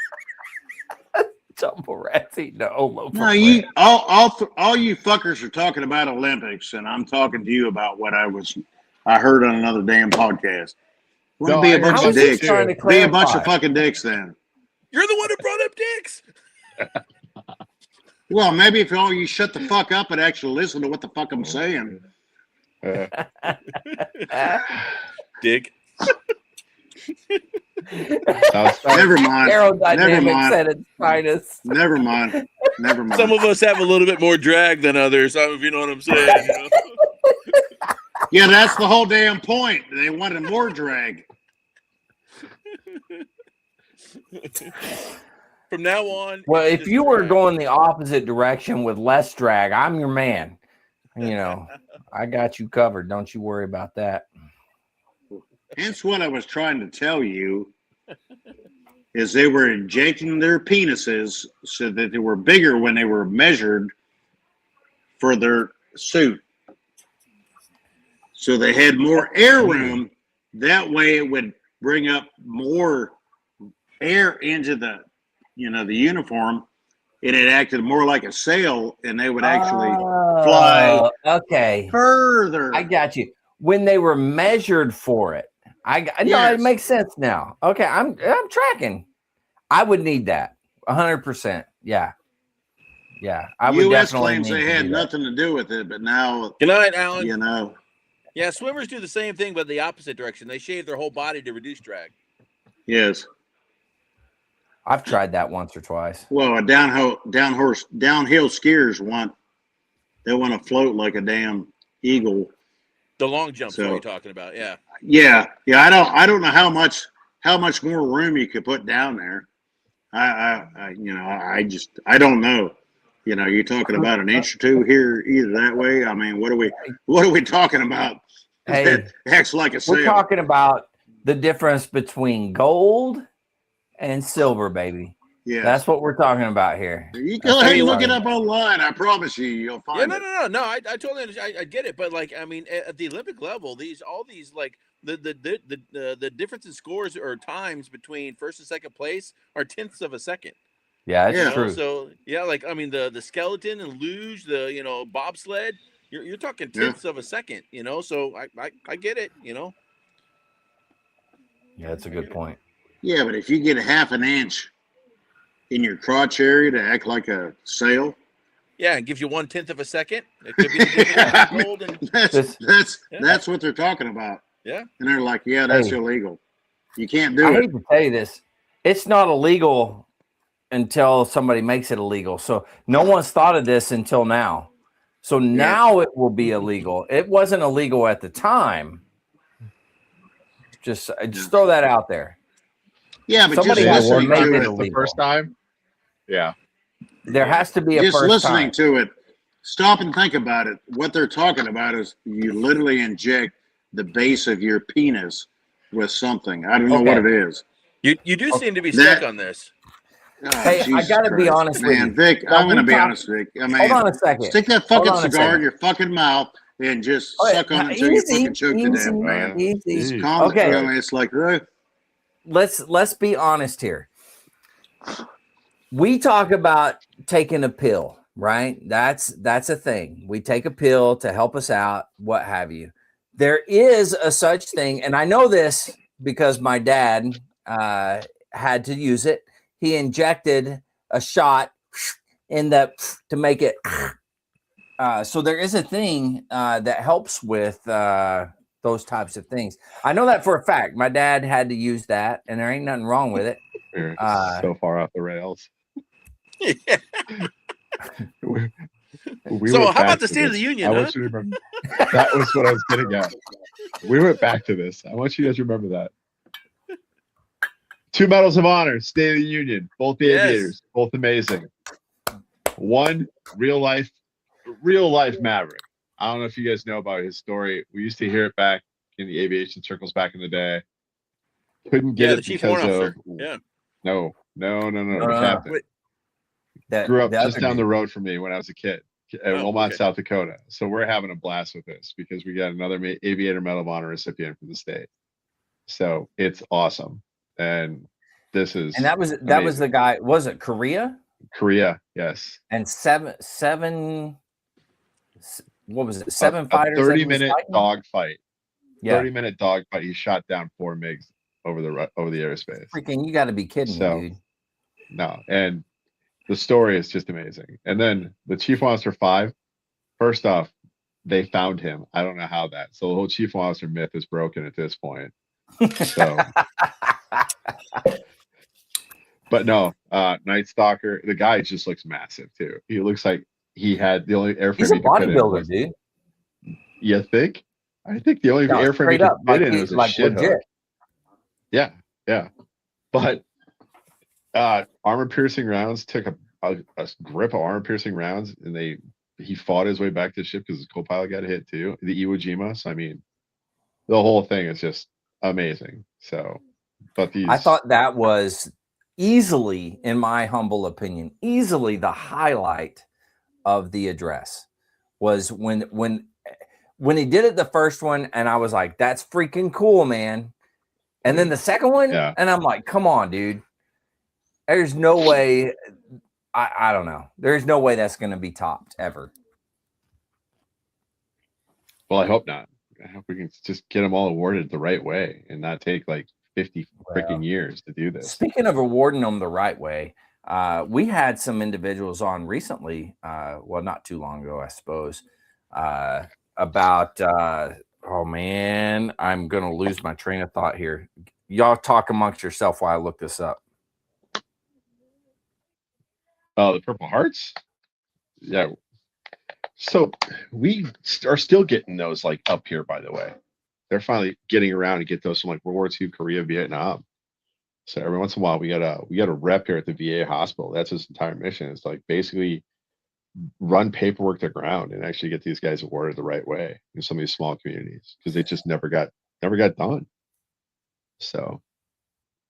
Double rats eating the whole loaf of No, bread. all you fuckers are talking about Olympics, and I'm talking to you about what I heard on another damn podcast. No, Be a I bunch I of was just dicks. trying to Be a bunch clarify. of fucking dicks then. You're the one who brought up dicks. Well, maybe if all you shut the fuck up and actually listen to what the fuck I'm saying. Dick. Never mind. Aerodynamics at its finest. Never mind. Some of us have a little bit more drag than others, if you know what I'm saying. Yeah, that's the whole damn point. They wanted more drag. From now on. Well, if you were going the opposite direction with less drag, I'm your man. I got you covered. Don't you worry about that. Hence what I was trying to tell you is they were injecting their penises so that they were bigger when they were measured for their suit. So they had more air room. That way it would bring up more air into the uniform, and it acted more like a sail, and they would actually fly further. I got you. When they were measured for it, it makes sense now. Okay, I'm tracking. I would need that 100%. Yeah. I would U.S. definitely claims they had nothing to do with it, but now good night, Alan. Yeah, swimmers do the same thing, but the opposite direction. They shave their whole body to reduce drag. Yes. I've tried that once or twice. Well, downhill skiers want to float like a damn eagle. The long jumps what you're talking about, yeah. Yeah. I don't know how much more room you could put down there. I don't know. You're talking about an inch or two here, either that way. I mean, what are we talking about? Hey, that acts like a sail. We're talking about the difference between gold and silver, baby. Yeah, that's what we're talking about here. You go ahead and look it up online. I promise you'll find it. No. I totally understand. I get it, but at the Olympic level, all these the difference in scores or times between first and second place are tenths of a second. Yeah, it's true. So the skeleton and luge, the bobsled, you're talking tenths of a second. So I get it. Yeah, that's a good point. Yeah, but if you get a half an inch in your crotch area to act like a sail. Yeah, it gives you 1/10 of a second. It could be the that's what they're talking about. Yeah. And they're like, yeah, that's illegal. You can't do it. I hate to tell you this. It's not illegal until somebody makes it illegal. So no one's thought of this until now. So now it will be illegal. It wasn't illegal at the time. Just throw that out there. Yeah, but somebody just listening to it the first time. Yeah. There has to be a just first listening time. to it. Stop and think about it. What they're talking about is you literally inject the base of your penis with something. I don't know what it is. You do seem to be stuck on this. Hey, I gotta be honest with you, Vic. I'm going to be honest, Vic. I mean, hold on a second. Stick that fucking cigar in your fucking mouth and just Oh, suck on it until you fucking choke to death, man. easy. Just Jeez. calm Okay. the I it's like, Let's be honest here. We talk about taking a pill, right? That's a thing. We take a pill to help us out, what have you. There is a such thing, and I know this because my dad had to use it. He injected a shot in the to make it. So there is a thing that helps with those types of things. I know that for a fact. My dad had to use that, and there ain't nothing wrong with it. We're so far off the rails. Yeah. We So went how back about the to State of this. the Union? I Huh? want you to remember. That was what I was getting at. We went back to this. I want you guys to remember that. 2 medals of honor, State of the Union, both the Yes. aviators, both amazing. One real life maverick. I don't know if you guys know about his story. We used to hear it back in the aviation circles back in the day. Couldn't get Yeah, it the chief because warrant of officer. Yeah. no, the Uh, captain. Wait. Grew up The just other down the dude. road from me when I was a kid at Oh, Wilmot, okay. South Dakota. So we're having a blast with this because we got another Aviator Medal of Honor recipient from the state. So it's awesome, and this is And that was amazing. the guy. Was it Korea? Korea, yes. And seven. What was it? Seven A fighters. that he was 30-minute fighting? dogfight. Yeah. 30-minute dogfight. He shot down 4 MiGs over the airspace. Freaking! You got to be kidding So, me, dude. No, and the story is just amazing. And then the Chief Officer 5. First off, they found him. I don't know how that. So the whole Chief Officer myth is broken at this point. So, but no, Night Stalker. The guy just looks massive too. He looks like he had the only airframe He's a he could fit in bodybuilder, was. dude. You think? I think the only No, airframe he straight could up, fit like in he- was a like shit legit. hook. Yeah, yeah. But armor piercing rounds took a grip of armor piercing rounds, and he fought his way back to the ship because his co-pilot got hit too. The Iwo Jima. So I mean, the whole thing is just amazing. So, but these I thought that was easily, in my humble opinion, easily the highlight of the address was when he did it the first one, and I was like, "That's freaking cool, man." And then the second one, Yeah. and I'm like, "Come on, dude." There's no way. I don't know. There's no way that's going to be topped ever. Well, I hope not. I hope we can just get them all awarded the right way and not take like 50 freaking years to do this. Speaking of awarding them the right way, we had some individuals on recently, well, not too long ago, I suppose, about, oh man, I'm going to lose my train of thought here. Y'all talk amongst yourself while I look this up. Oh, the Purple Hearts? Yeah. So we are still getting those like up here, by the way. They're finally getting around to get those from like World War II, Korea, Vietnam. So every once in a while we got a rep here at the VA hospital. That's his entire mission. It's like basically run paperwork to ground and actually get these guys awarded the right way in some of these small communities because they just never got done. So,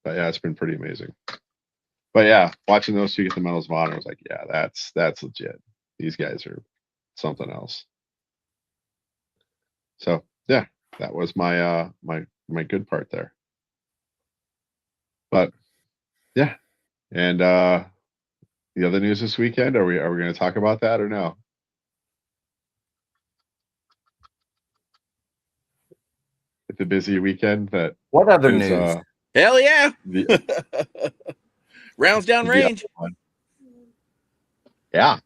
but yeah, it's been pretty amazing. But yeah, watching those two get the medals of honor, I was like, yeah, that's legit. These guys are something else. So yeah, that was my my good part there. But yeah, and the other news this weekend, are we going to talk about that or no? It's a busy weekend. That What other is, news? Hell yeah. the, Rounds down range. Yeah.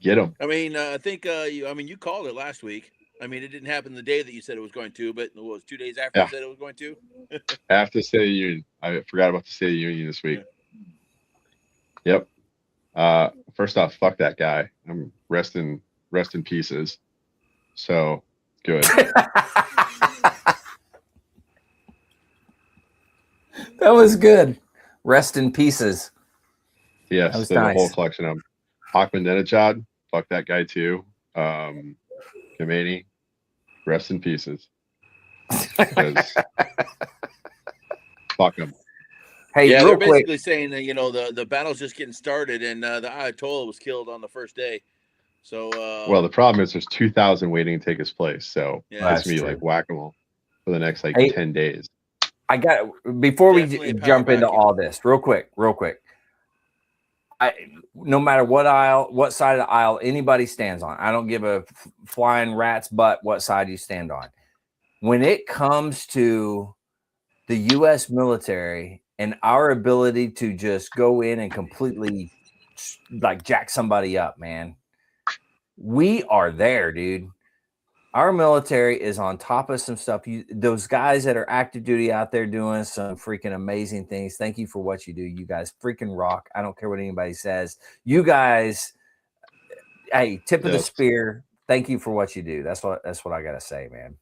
Get them. I mean, I think you called it last week. I mean, it didn't happen the day that you said it was going to, but it was 2 days after you said it was going to. After State of the Union. I forgot about the State of the Union this week. Yeah. Yep. First off, fuck that guy. I'm rest in pieces. So good. That was good. Rest in pieces. Yes, That was there's a whole nice. collection of them. Ahmadinejad, fuck that guy too. Khomeini, rest in pieces. Because fuck them. Hey, Yeah, they're real quick. basically saying that the battle's just getting started, and the Ayatollah was killed on the first day. So Well, the problem is there's 2,000 waiting to take his place, so yeah, it's That's gonna be true. like whack-a-mole for the next like Hey, 10 days. I got before we definitely a power jump into vacuum. all this, real quick. No matter what side of the aisle anybody stands on, I don't give a flying rat's butt what side you stand on. When it comes to the U.S. military and our ability to just go in and completely like jack somebody up, man, we are there, dude. Our military is on top of some stuff. Those guys that are active duty out there doing some freaking amazing things. Thank you for what you do. You guys freaking rock. I don't care what anybody says. You guys, hey, tip of the Yes. spear. Thank you for what you do. That's what I gotta say, man.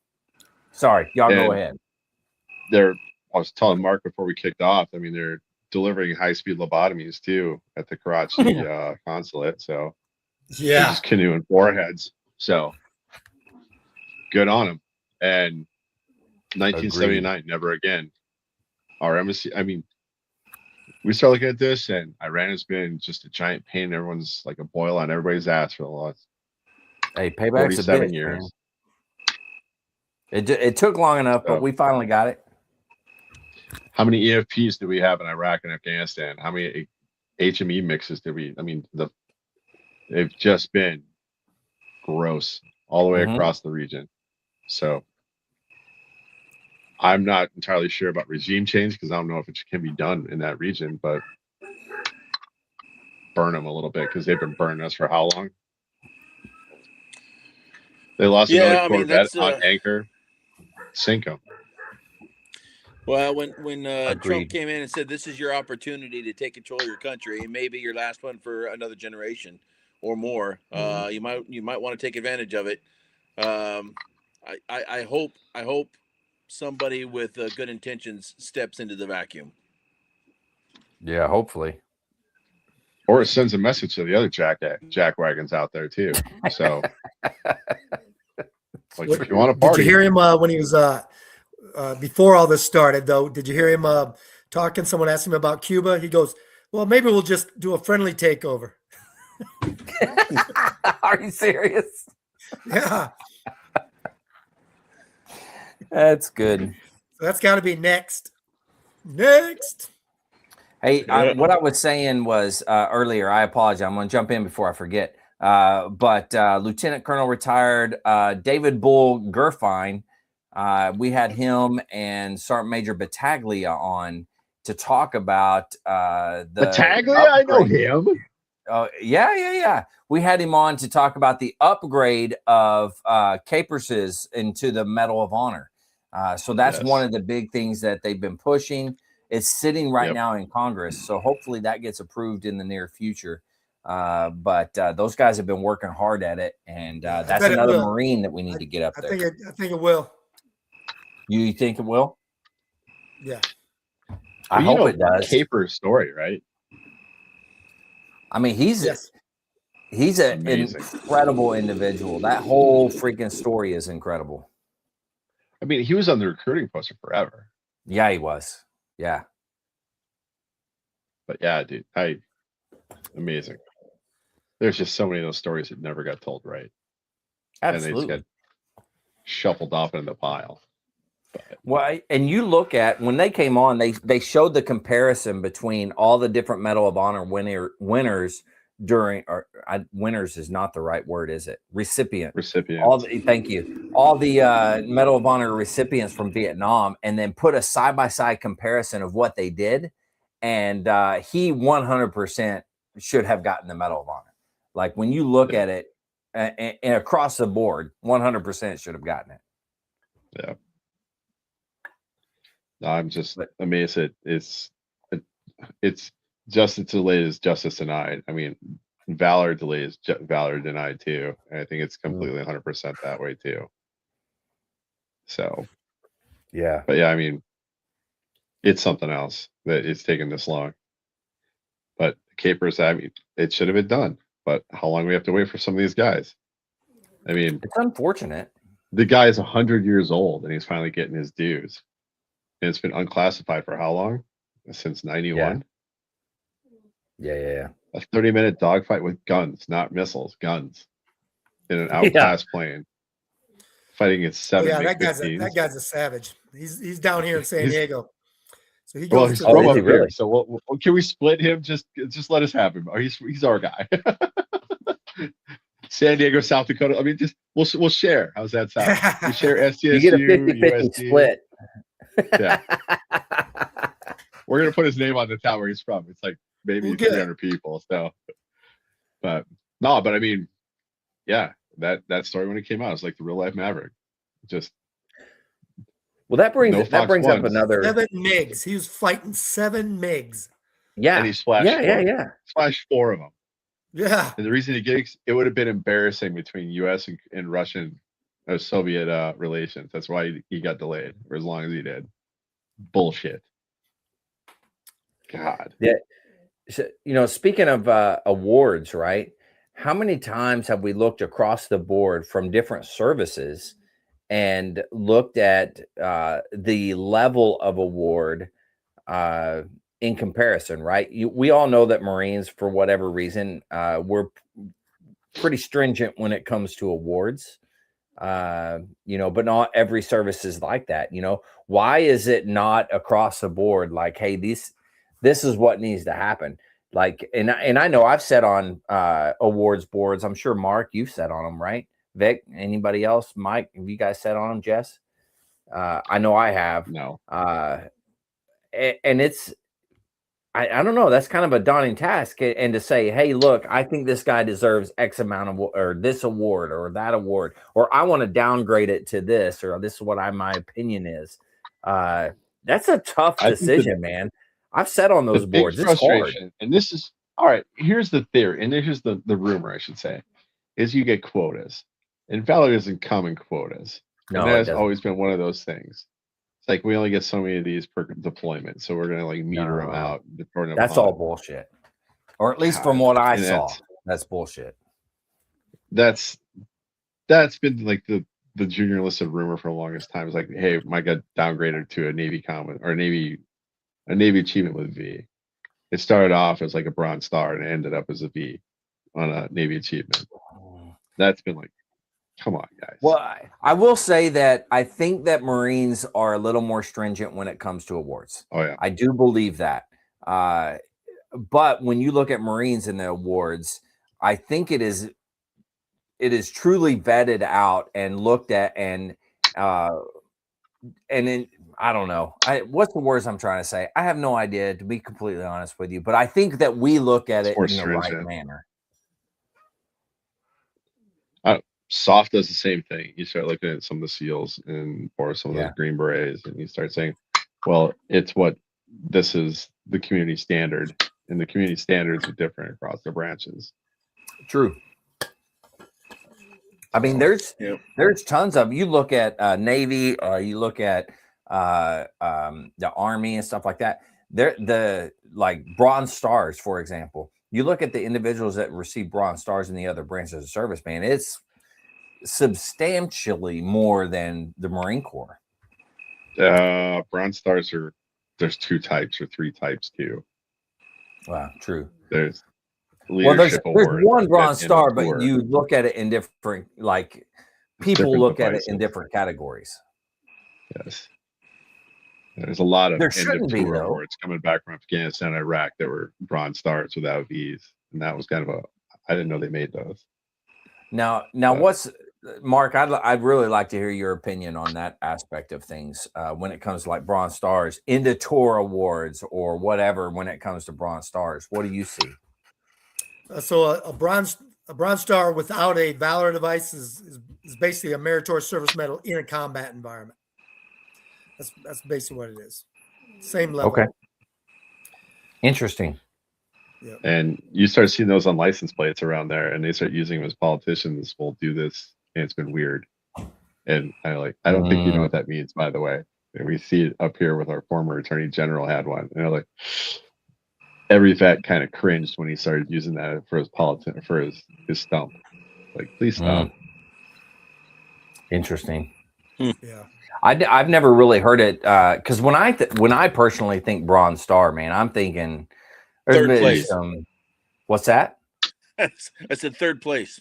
Sorry, y'all go And ahead. I was telling Mark before we kicked off, I mean, they're delivering high-speed lobotomies too at the Karachi consulate. So they're Yeah. just canoeing foreheads. So good on them. And 1979, never again. Our embassy, I mean, we start looking at this, and Iran has been just a giant pain in everyone's, like a boil on everybody's ass for the last Hey, payback's a 47 bitch, years. man. It took long enough, but we finally got it. How many EFPs do we have in Iraq and Afghanistan? How many HME mixes did we? I mean, they've just been gross all the way across the region. So I'm not entirely sure about regime change because I don't know if it can be done in that region, but burn them a little bit because they've been burning us for how long? They lost another Corvette on anchor. Sink them. Well, when Trump Agreed. came in and said this is your opportunity to take control of your country, and maybe your last one for another generation or more, you might want to take advantage of it. I hope somebody with good intentions steps into the vacuum. Yeah, hopefully. Or it sends a message to the other jackwagons out there too. So, like, if you want to party, did you hear him when he was before all this started? Though, did you hear him talking? Someone asked him about Cuba. He goes, "Well, maybe we'll just do a friendly takeover." Are you serious? Yeah, That's good. so that's got to be next. Next. Hey, what I was saying was earlier, I apologize. I'm going to jump in before I forget. But Lieutenant Colonel retired David Bull Gerfine, we had him and Sergeant Major Battaglia on to talk about the Battaglia, I know him. Yeah. We had him on to talk about the upgrade of caperses into the Medal of Honor. So that's one of the big things that they've been pushing. It's sitting right now in Congress. So hopefully that gets approved in the near future. But those guys have been working hard at it. And that's another Marine that we need to get up there. I think it will. You think it will? Yeah. I hope it does. Caper's story, right? I mean, he's an incredible individual. That whole freaking story is incredible. I mean, he was on the recruiting poster forever. Yeah, he was. Yeah. But yeah, dude, amazing. There's just so many of those stories that never got told right. Absolutely. And they just get shuffled off in the pile. But, well, and you look at when they came on, they showed the comparison between all the different Medal of Honor winners during, or winners is not the right word, is it? Recipients. Thank you. All the Medal of Honor recipients from Vietnam, and then put a side-by-side comparison of what they did. And he 100% should have gotten the Medal of Honor. Like when you look at it and across the board, 100% should have gotten it. Yeah. I'm just amazed that it's justice delayed is justice denied. I mean, valor delayed is valor denied too. And I think it's completely 100% that way too. So, yeah. But yeah, I mean, it's something else that it's taken this long. But capers, I mean, it should have been done. But how long do we have to wait for some of these guys? I mean, it's unfortunate. The guy is 100 years old and he's finally getting his dues. And it's been unclassified for how long? Since 91? Yeah. A 30-minute dogfight with guns, not missiles, guns. in an outclass plane, fighting against 7 MiG-15s. that guy's a savage. He's down here in San He's- Diego, so he Well, goes he's to from is up he here, really? so can we split him? Just let us have him. Oh, he's our guy. San Diego, South Dakota. I mean, just we'll share. How's that sound? We share STSU, You get a 50-50 USD. split. Yeah. We're gonna put his name on the town where he's from. It's like maybe Well, good. 300 people. So, but I mean, yeah, that story when it came out, it's like the real life Maverick. Just Well, that brings No up Fox Ones. another. 7 MiGs. He was fighting 7 MiGs. Yeah, and he splashed splashed 4 of them. Yeah. And the reason he gets it would have been embarrassing between U.S. and Russian or Soviet relations. That's why he got delayed for as long as he did. Bullshit. God. Yeah. So, speaking of awards, right? How many times have we looked across the board from different services and looked at the level of award in comparison, right? We all know that Marines, for whatever reason, we're pretty stringent when it comes to awards, but not every service is like that. Why is it not across the board like, hey, this is what needs to happen? Like, and I know I've said on awards boards. I'm sure Mark, you've said on them, right? Vic, anybody else? Mike, have you guys said on them? Jess, I know I have. No. And it's, I don't know. That's kind of a daunting task, and to say, hey, look, I think this guy deserves X amount of, or this award, or that award, or I want to downgrade it to this, or this is what my opinion is. That's a tough decision, man. I've said on those boards, it's hard. And this is all right. Here's the theory, and here's the rumor, I should say, is you get quotas, and Valor doesn't come in quotas. No, and that has always been one of those things. It's like we only get so many of these per deployment, so we're gonna like meter them out. That's all bullshit, or at least from what I saw, that's bullshit. That's been like the junior listed rumor for the longest time. It's like, hey, might get downgraded to a Navy comment or a Navy achievement with V. It started off as like a bronze star and it ended up as a V on a Navy achievement. That's been like, come on, guys. Well, I will say that I think that Marines are a little more stringent when it comes to awards. Oh yeah, I do believe that. But when you look at Marines in the awards, I think it is truly vetted out and looked at, and then I don't know. What's the words I'm trying to say? I have no idea, to be completely honest with you. But I think that we look at it in the right manner. Soft does the same thing. You start looking at some of the SEALs or some of the Green Berets, and you start saying, well, it's this is the community standard, and the community standards are different across the branches. True. I mean, there's tons of, you look at Navy, or you look at the Army and stuff like that. They're the like Bronze Stars, for example. You look at the individuals that receive Bronze Stars in the other branches of service, man, it's substantially more than the Marine Corps. Bronze Stars there's 2 types or 3 types too. Wow, true. There's leadership there's one Bronze Star, but you look at it in different, like people look at it in different categories. Yes. There's a lot of there shouldn't be though. Awards coming back from Afghanistan and Iraq that were Bronze Stars without V's, and that was kind of I didn't know they made those. Now, what's Mark? I'd really like to hear your opinion on that aspect of things when it comes to like Bronze Stars, into tour awards or whatever. When it comes to Bronze Stars, what do you see? So a bronze star without a Valor device is basically a meritorious service medal in a combat environment. That's basically what it is. Same level. Okay. Interesting. Yeah. And you start seeing those on license plates around there, and they start using them as politicians will do this, and it's been weird. And I don't think you know what that means, by the way. And we see it up here with our former attorney general had one, and like every vet kind of cringed when he started using that for his stump. Like, please stop. Interesting. Yeah. I've never really heard it because when I personally think Bronze Star, man, I'm thinking third place. What's that? I said third place.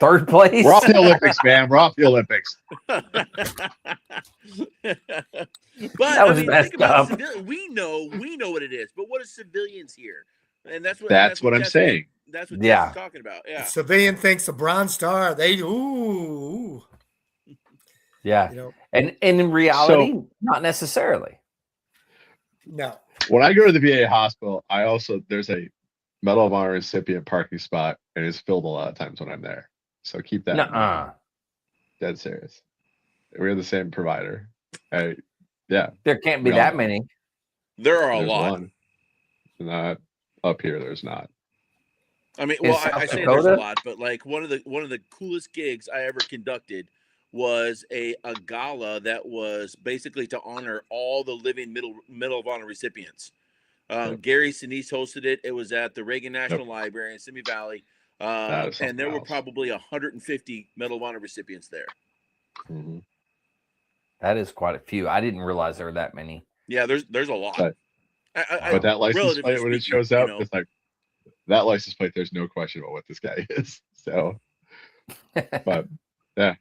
Third place. We're off the Olympics, man. We're off the Olympics. But That was I mean, messed think about up. civilians. We know what it is. But what is civilians here? And that's what I'm Jess saying. That's what Yeah. Jess is talking about. The Yeah. civilian thinks a Bronze Star. They ooh. Yeah. You know, And in reality, not necessarily. no. When I go to the VA hospital, there's a Medal of Honor recipient parking spot, and it's filled a lot of times when I'm there. So keep that in mind. Nuh-uh. Dead serious. We're the same provider. Yeah. There can't be We all that know. many. There are a There's lot. one. Not up here. There's not. I mean, In well, South I say there's a Dakota? lot, but like one of the coolest gigs I ever conducted was a gala that was basically to honor all the living Medal of Honor recipients. Gary Sinise hosted it. It was at the Reagan National Library in Simi Valley, That is and there were something else. probably 150 Medal of Honor recipients there. Mhm. That is quite a few. I didn't realize there were that many. Yeah, there's a lot. But- I But that license relatively plate, when it speaking, shows up, you know. it's like that license plate. There's no question about what this guy is. So, but yeah,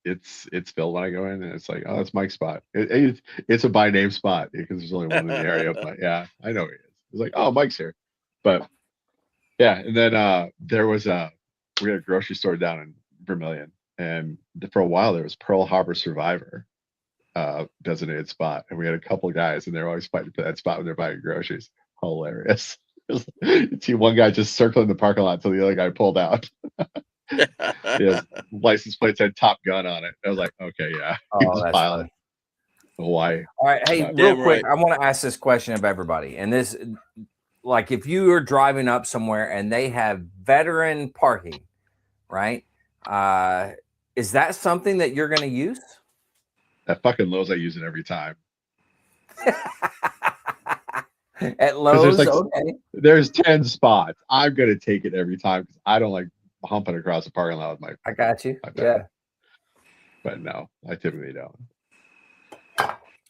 it's filled when I go in, and it's like, oh, that's Mike's spot. It's a by name spot because there's only one in the area. But yeah, I know who he is. It's like, oh, Mike's here. But yeah, and then we had a grocery store down in Vermilion, and for a while there was Pearl Harbor Survivor designated spot, and we had a couple of guys, and they're always fighting for that spot when they're buying groceries. Hilarious. You see one guy just circling the parking lot until the other guy pulled out. His license plate said Top Gun on it. I was like, okay, yeah, Oh, he's that's piloting funny. Hawaii. All right. Hey, Damn real quick, right. I want to ask this question of everybody. And this, like, if you are driving up somewhere and they have veteran parking, right? Is that something that you're going to use? At fucking Lowe's, I use it every time. At Lowe's, like- okay. There's 10 spots. I'm gonna take it every time because I don't like humping across the parking lot with my. I got you. my Yeah. bag. But no, I typically don't.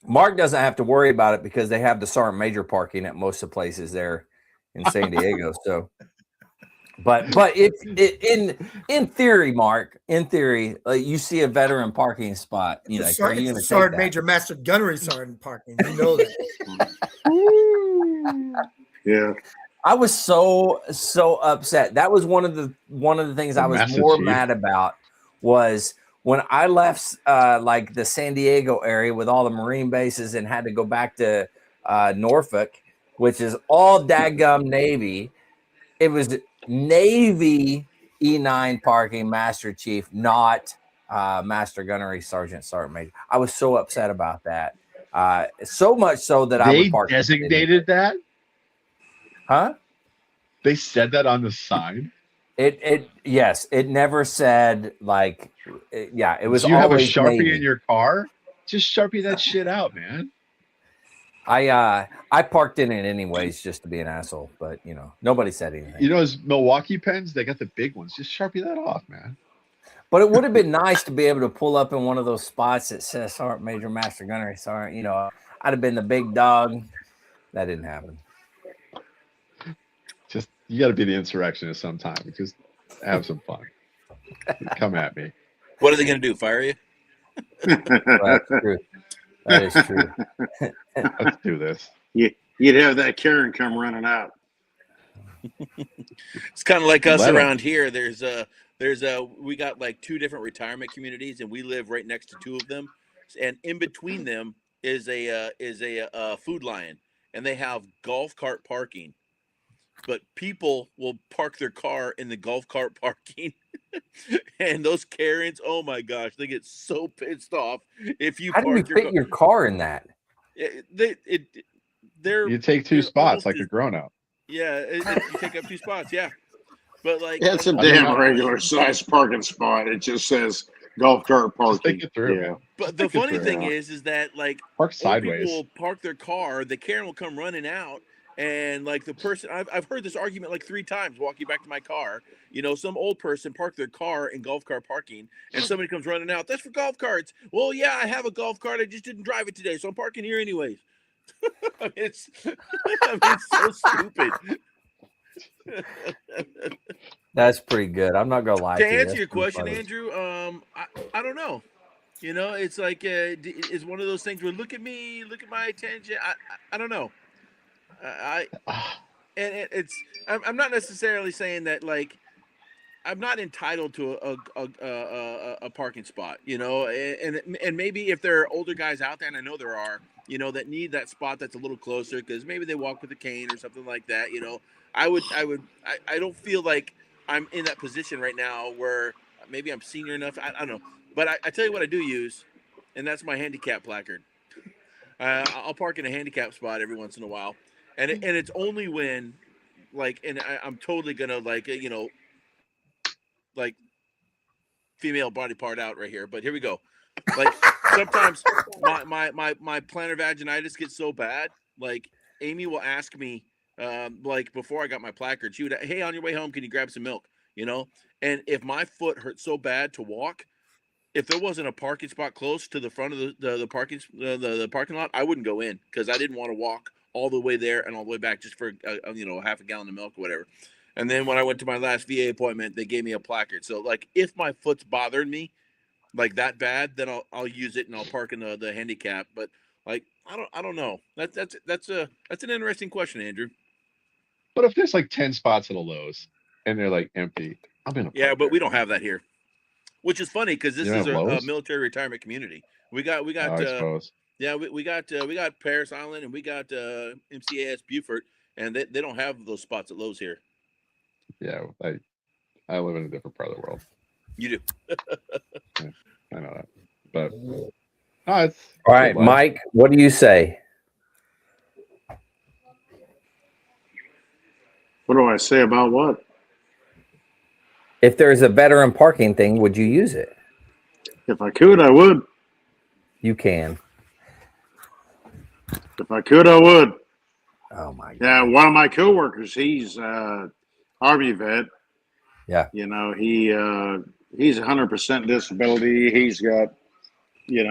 Mark doesn't have to worry about it because they have the Sergeant Major parking at most of the places there in San Diego. So, but if in theory, Mark, in theory, you see a veteran parking spot, you know, It's are you a going to take Sergeant that? Major Master Gunnery Sergeant parking. You know that. Yeah. I was so upset. That was one of the things I was Master more Chief. mad about was when I left like the San Diego area with all the Marine bases and had to go back to Norfolk, which is all dadgum Navy. It was Navy E9 parking Master Chief, not Master Gunnery Sergeant Major. I was so upset about that. So much so that I They would park. designated that. Huh? They said that on the sign. Yes, it never said like, yeah, it was Do you have a always Sharpie Navy. in your car? Just Sharpie that shit out, man. I parked in it anyways just to be an asshole, but you know, nobody said anything. You know those Milwaukee pens? They got the big ones. Just Sharpie that off, man. But it would have been nice to be able to pull up in one of those spots that says Sergeant Major Master Gunnery Sergeant. You know, I'd have been the big dog. That didn't happen. Just you got to be the insurrectionist sometime. Just have some fun. Come at me. What are they going to do? Fire you? That's true. That is true. Let's do this. You'd have that Karen come running out. It's kind of like us Let 'em. around here. We got like 2 different retirement communities, and we live right next to 2 of them. And in between them is a Food Lion, and they have golf cart parking. But people will park their car in the golf cart parking, and those Karens, oh my gosh, they get so pissed off if you How do you park fit your car in that? They're You take 2 they're spots almost like a as- grown up. Yeah, you take up 2 spots. Yeah, but like It's a damn regular size parking spot. It just says golf cart parking. Just think it through, man. But the Think it funny through. thing is that like Park old sideways. people will park their car, the Karen will come running out, and like the person, I've heard this argument like 3 times walking back to my car. You know, some old person parked their car in golf cart parking, and somebody comes running out. That's for golf carts. Well, yeah, I have a golf cart. I just didn't drive it today, so I'm parking here anyways. I mean, it's so stupid. That's pretty good. I'm not gonna lie To to you. answer That's your pretty question, funny. Andrew, I don't know. You know, it's like it's one of those things where look at me, look at my attention. I don't know. I'm not necessarily saying that like I'm not entitled to a parking spot, you know, and maybe if there are older guys out there, and I know there are, you know, that need that spot that's a little closer because maybe they walk with a cane or something like that, you know, I don't feel like I'm in that position right now where maybe I'm senior enough. I don't know, but I tell you what I do use, and that's my handicap placard. I'll park in a handicap spot every once in a while, and it's only when like, and I'm totally gonna like, you know, like female body part out right here, but here we go. Like sometimes my plantar vaginitis gets so bad, like Amy will ask me, like before I got my placard, she would, hey, on your way home, can you grab some milk? You know, and if my foot hurt so bad to walk, if there wasn't a parking spot close to the front of the parking the parking lot, I wouldn't go in because I didn't want to walk all the way there and all the way back just for you know, half a gallon of milk or whatever. And then when I went to my last VA appointment, they gave me a placard. So like if my foot's bothering me like that bad, then I'll use it and I'll park in the handicap. But like I don't know. That's an interesting question, Andrew. But if there's like 10 spots at a Lowe's and they're like empty, I'm gonna Yeah, park but there. we don't have that here, which is funny because You this don't is have a Lowe's? military retirement community. We got Oh, I suppose. yeah, we got Paris Island and we got MCAS Beaufort, and they don't have those spots at Lowe's here. Yeah, I live in a different part of the world. You do. Yeah, I know that. But it's All right, Mike, what do you say? What do I say about what? If there's a veteran parking thing, would you use it? If I could, I would. You can. If I could, I would. Oh my God. Yeah, one of my coworkers, he's Army vet. Yeah. You know, he's 100% disability. He's got, got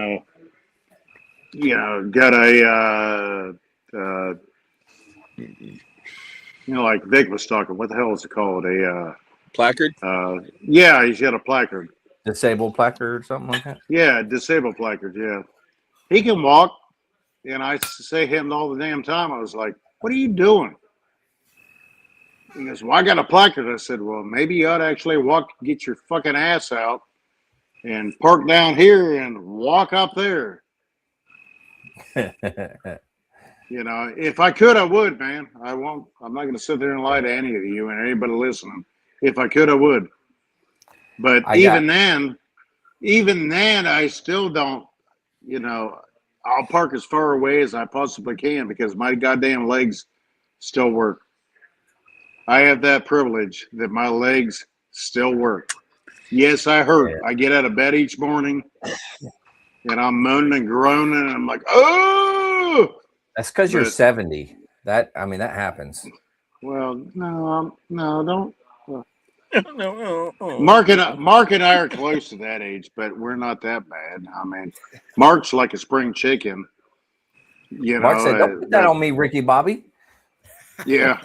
a like Vic was talking. What the hell is it called? A placard. Yeah, he's got a placard. Disabled placard or something like that. Yeah, disabled placard. Yeah, he can walk. And I say him all the damn time. I was like, "What are you doing?" He goes, "Well, I got a placard." I said, "Well, maybe you ought to actually walk, get your fucking ass out, and park down here and walk up there." You know, if I could, I would, man. I won't. I'm not going to sit there and lie to any of you and anybody listening. If I could, I would. But even then, I still don't. You know, I'll park as far away as I possibly can because my goddamn legs still work. I have that privilege that my legs still work. Yes, I hurt. I get out of bed each morning and I'm moaning and groaning and I'm like, oh! That's because you're 70. That happens. Well, no, don't. No. Mark and I are close to that age, but we're not that bad. I mean, Mark's like a spring chicken. You Mark know, said, "Don't put that on me, Ricky Bobby." Yeah.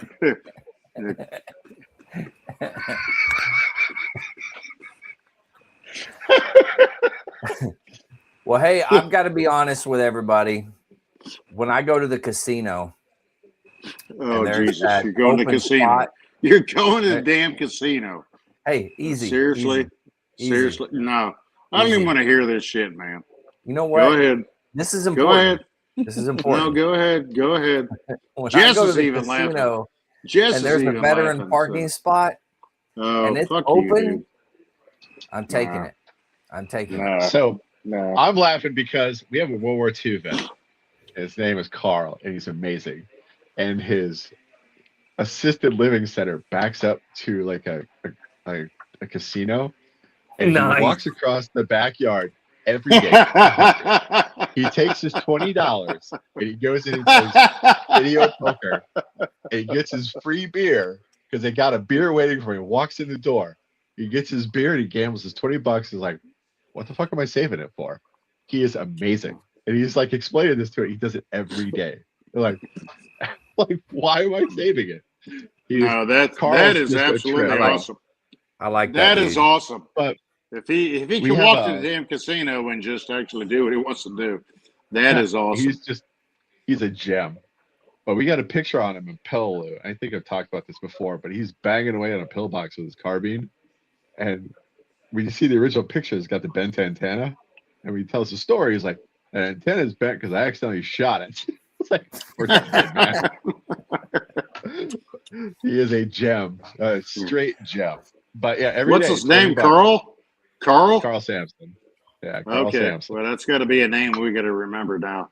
Well, hey, I've got to be honest with everybody. When I go to the casino, oh Jesus, you're going to the casino. Spot, you're going to the damn casino. Hey, easy. Seriously? Easy. Seriously? No. I don't even want to hear this shit, man. You know what? Go ahead. This is important. Go ahead. This is important. No, go ahead. Go ahead. Jess is even laughing. And there's a veteran parking spot. Oh, and it's open. I'm taking it. I'm taking it. So I'm laughing because we have a World War II vet. His name is Carl, and he's amazing. And his assisted living center backs up to like a casino, and he walks across the backyard every day. He takes his $20 and he goes in and plays video poker, and he gets his free beer because they got a beer waiting for him. He walks in the door, he gets his beer, and he gambles his $20. He's like, "What the fuck am I saving it for?" He is amazing, and he's like explaining this to it. He does it every day. They're like, why am I saving it? No, that is absolutely awesome. I like that. That is dude. awesome. But If he we can have walk to a- the damn casino and just actually do what he wants to do, that is awesome. he's a gem. But we got a picture on him in Peleliu. I think I've talked about this before, but he's banging away on a pillbox with his carbine. And when you see the original picture, it's got the bent antenna. And when he tells the story, he's like, "An antenna is bent because I accidentally shot it." It's like, we're not kidding, man. He is a gem, a straight gem. But yeah, every What's day, his name? $20. Carl? Carl? Carl Sampson. Yeah, Carl Okay. Sampson. Well, that's got to be a name we got to remember now.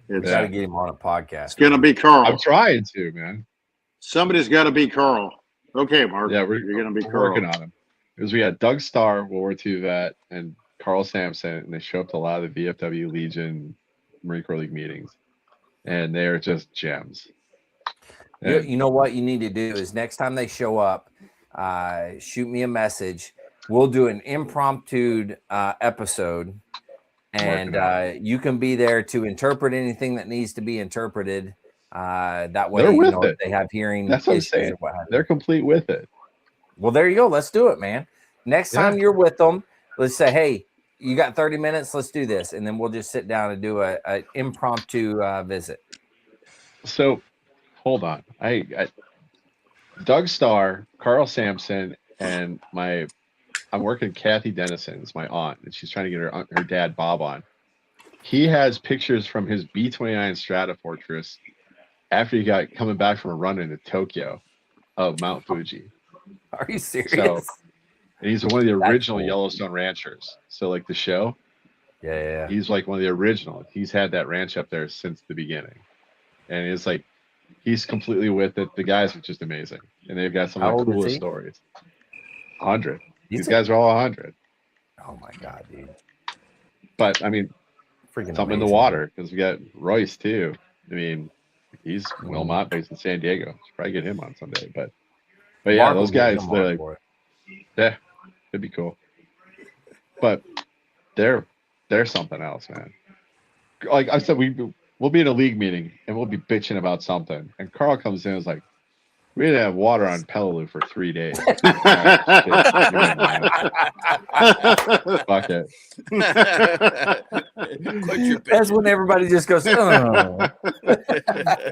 We It's, got to get him on a podcast. it's going to be Carl. I'm trying to, man. Somebody's got to be Carl. Okay, Mark. Yeah, you're going to be we're Carl. working on him. Because we had Doug Starr, World War II vet, and Carl Sampson, and they show up to a lot of the VFW Legion Marine Corps League meetings, and they are just gems. You know what you need to do is next time they show up, shoot me a message. We'll do an impromptu episode, and you can be there to interpret anything that needs to be interpreted. That way, They're with if it. they have hearing That's what I'm issues saying. or what have you. They're complete with it. Well, there you go. Let's do it, man. Next time you're with them, let's say, hey, you got 30 minutes. Let's do this. And then we'll just sit down and do an impromptu visit. So, hold on. I Doug Starr, Carl Sampson, and I'm working Kathy Dennison, is my aunt, and she's trying to get her dad Bob on. He has pictures from his B-29 Stratofortress after he got coming back from a run into Tokyo of Mount Fuji. Are you serious? So, and he's one of the original cool. Yellowstone ranchers. So, like the show, Yeah. he's like one of the original. He's had that ranch up there since the beginning, and it's like he's completely with it. The guys are just amazing, and they've got some of How the old is coolest he? stories. 100. He's These guys are all 100. Oh my god, dude! But I mean, Freaking something in the amazing. water because we got Royce too. I mean, he's Wilmot based in San Diego. Should probably get him on someday. But yeah, Mark will those get guys, him they're on like, for it. yeah, it'd be cool. But they're something else, man. Like I said, we'll be in a league meeting and we'll be bitching about something, and Carl comes in and is like, "We didn't have water on Peleliu for 3 days." Fuck it. Quit your That's when everybody just goes, oh.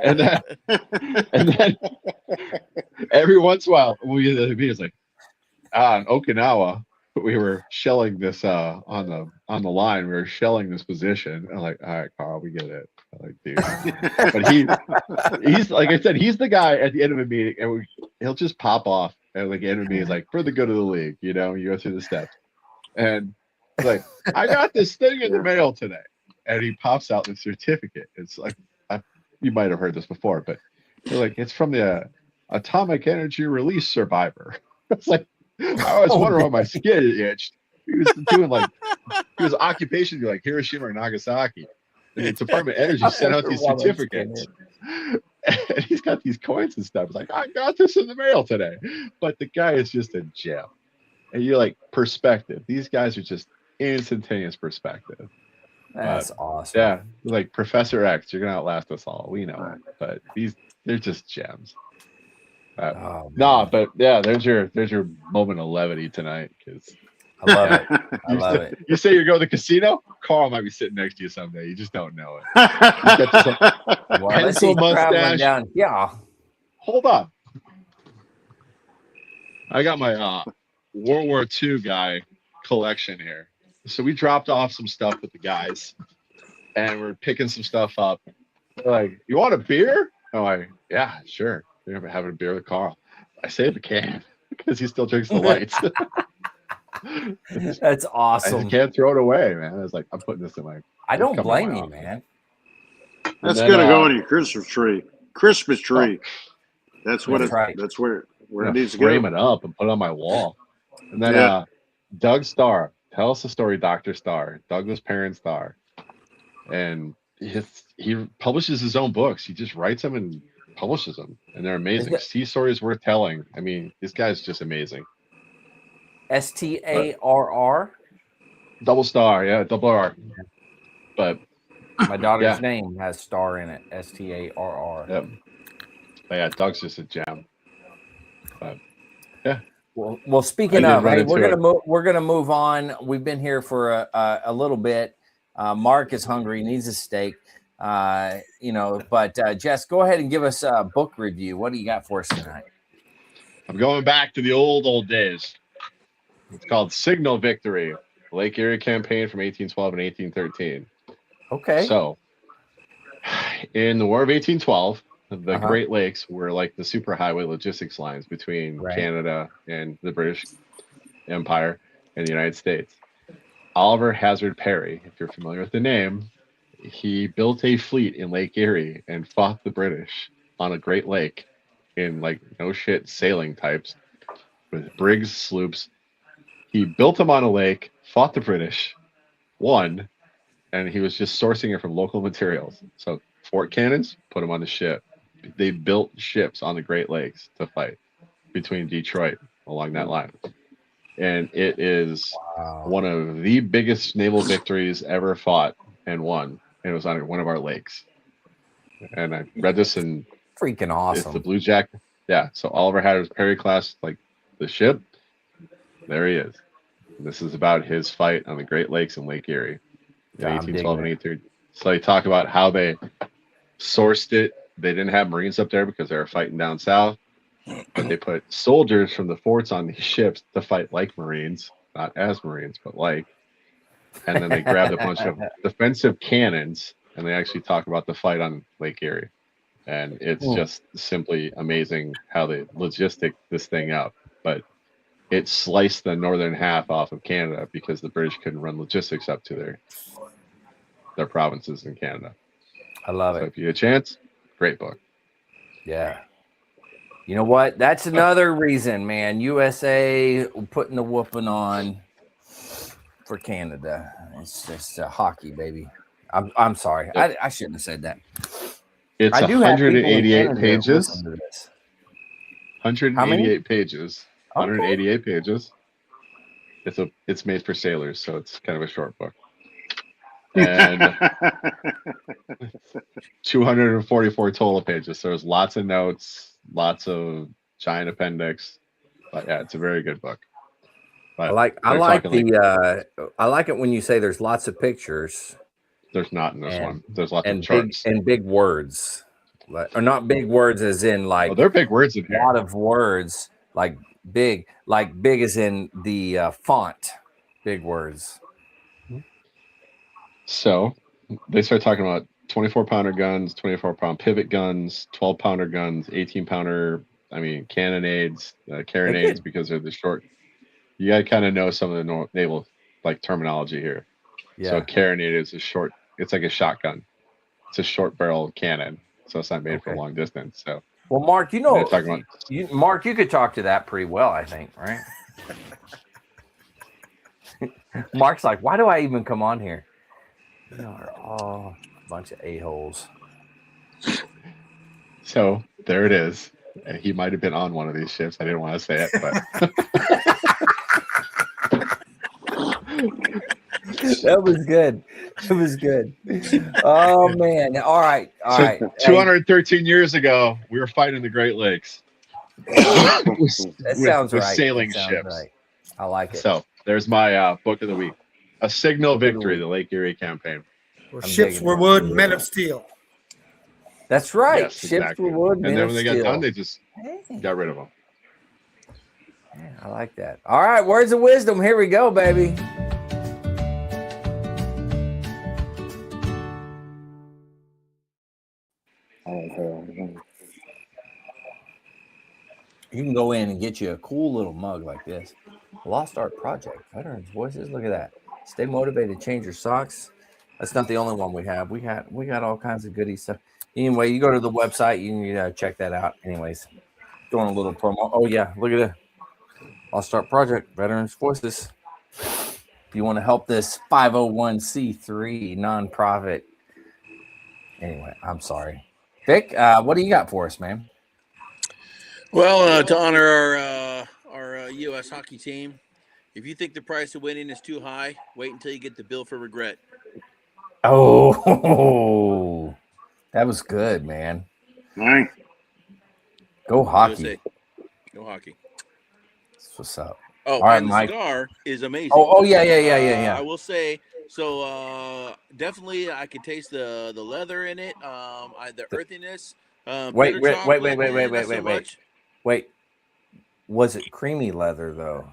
And then every once in a while, we get the meeting, it's like, in Okinawa, we were shelling this on the line. We were shelling this position. I'm like, all right, Carl, we get it. I'm like, dude, but he's like I said, he's the guy at the end of a meeting, and he'll just pop off and like end of me is like, for the good of the league, you go through the steps, and he's like, I got this thing in the mail today, and he pops out the certificate. It's like, you might have heard this before, but they're like, it's from the atomic energy release survivor. It's like, I always wonder why my skin itched. He was occupation like Hiroshima or Nagasaki. And the Department of Energy sent out these certificates. And he's got these coins and stuff. He's like, I got this in the mail today. But the guy is just a gem. And you're like, perspective. These guys are just instantaneous perspective. That's awesome. Yeah, like Professor X, you're gonna outlast us all. We know it. But they're just gems. But yeah, there's your moment of levity tonight, because I love it. I love it. you say you're going to the casino, Carl might be sitting next to you someday. You just don't know it. Well, unless pencil he's traveling mustache. down. Yeah. Hold on, I got my World War II guy collection here. So we dropped off some stuff with the guys, and we're picking some stuff up. They're like, you want a beer? I'm like, yeah, sure. You're having a beer with Carl. I saved a can because he still drinks the lights. That's I awesome. just can't throw it away, man. I was like, I'm putting this in my. I don't coming blame in my you, office. man. That's then, gonna go on your Christmas tree. Christmas tree. That's what That's right. That's where I'm it needs to frame go. it up and put it on my wall. And then Yeah. Doug Starr, tell us the story, Dr. Starr, Douglas Parent Starr. And he publishes his own books. He just writes them and publishes them, and they're amazing. Sea stories worth telling. I mean, this guy's just amazing. STARR. Double Star, yeah, double R. But My daughter's Yeah. name has star in it. STARR. Yep. But yeah, Doug's just a gem. But yeah, Well, speaking did of, run hey, into it. we're gonna move on. We've been here for a little bit. Mark is hungry, needs a steak. But Jess, go ahead and give us a book review. What do you got for us tonight? I'm going back to the old days. It's called Signal Victory, Lake Erie Campaign from 1812 and 1813. Okay. So, in the War of 1812, the Uh-huh. Great Lakes were like the superhighway logistics lines between Right. Canada and the British Empire and the United States. Oliver Hazard Perry, if you're familiar with the name, he built a fleet in Lake Erie and fought the British on a Great Lake in like no shit sailing types with brigs, sloops. He built them on a lake, fought the British, won, and he was just sourcing it from local materials. So fort cannons, put them on the ship. They built ships on the Great Lakes to fight between Detroit along that line. And it is one of the biggest naval victories ever fought and won. And it was on one of our lakes. And I read this in Freaking it's the awesome. Blue Jacket. Yeah. So Oliver Hazard Perry class, like the ship. There he is. And this is about his fight on the Great Lakes and Lake Erie in I'm 1812 and digging 1830. So they talk about how they sourced it. They didn't have Marines up there because they were fighting down south, but they put soldiers from the forts on these ships to fight like Marines, not as Marines, but like. And then they grabbed a bunch of defensive cannons, and they actually talk about the fight on Lake Erie. And it's just simply amazing how they logistic this thing up. But it sliced the northern half off of Canada because the British couldn't run logistics up to their provinces in Canada. I love So it. if you get a chance, great book. Yeah. You know what? That's another reason, man. USA putting the whooping on for Canada. It's just hockey, baby. I'm sorry. Yep. I shouldn't have said that. It's I do have people in 188 Canada that pages. listen to this. 188 pages. Okay. 188 pages. It's made for sailors, so it's kind of a short book. And 244 total pages. So there's lots of notes, lots of giant appendix. But yeah, it's a very good book. But I like it when you say there's lots of pictures. There's not in this one. There's lots of and charts. big words. Or not big words as in like they're big words in here. A lot of words, like big as in the font, big words. So they start talking about 24-pounder guns, 24-pound pivot guns, 12-pounder guns, 18-pounder, cannonades, carronades, because they're the short. You got to kind of know some of the naval terminology here. Yeah. So a carronade is a short, it's like a shotgun. It's a short barrel cannon. So it's not made for long distance. So well, Mark, Mark, you could talk to that pretty well, I think, right? Mark's like, why do I even come on here? You are all a bunch of a-holes. So there it is. He might have been on one of these ships. I didn't want to say it, but that was good. It was good. Oh man! All right. 213 years ago, we were fighting the Great Lakes. That sounds right. Sailing ships. Right. I like it. So there's my book of the week: A Signal Victory, the Lake Erie Campaign. Where ships were wood, men of steel. That's right. Yes, ships exactly. were wood, men and then of when they steel. got done, they just got rid of them. Yeah, I like that. All right, words of wisdom. Here we go, baby. You can go in and get you a cool little mug like this. Lost Art Project, Veterans Voices. Look at that. Stay motivated, change your socks. That's not the only one we have. We got all kinds of goodie stuff. Anyway, you go to the website, you can check that out. Anyways, doing a little promo. Oh yeah, look at it. Lost Art Project, Veterans Voices. If you want to help this 501c3 nonprofit. Anyway, I'm sorry. Vic, what do you got for us, man? Well, to honor our U.S. hockey team, if you think the price of winning is too high, wait until you get the bill for regret. Oh, that was good, man. All right. Go hockey. USA. Go hockey. That's what's up. Oh, All right, and the Mike. cigar is amazing. Oh, yeah. I will say so. Definitely, I can taste the leather in it. The earthiness. Wait, Bitter chocolate. wait. Much. Wait, was it creamy leather though?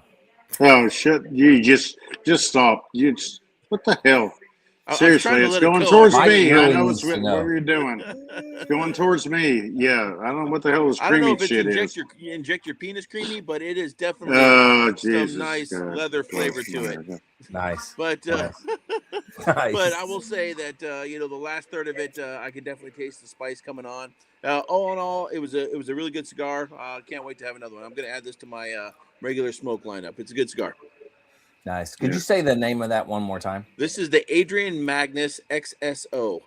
Oh shit! You just stop. What the hell? I was trying Seriously, to it's let it going go. I towards Mike me. I really know needs it's to what know. you're doing. It's going towards me. Yeah, I don't know what the hell this I don't know creamy if it's shit is. inject your penis creamy, but it is definitely Oh some Jesus nice God leather bless flavor to it. America. Nice. But Nice. but I Nice. will say that the last third of it, I could definitely taste the spice coming on. All in all, it was a really good cigar. Can't wait to have another one. I'm going to add this to my regular smoke lineup. It's a good cigar. Nice. Could Yeah. you say the name of that one more time? This is the Adrian Magnus XSO.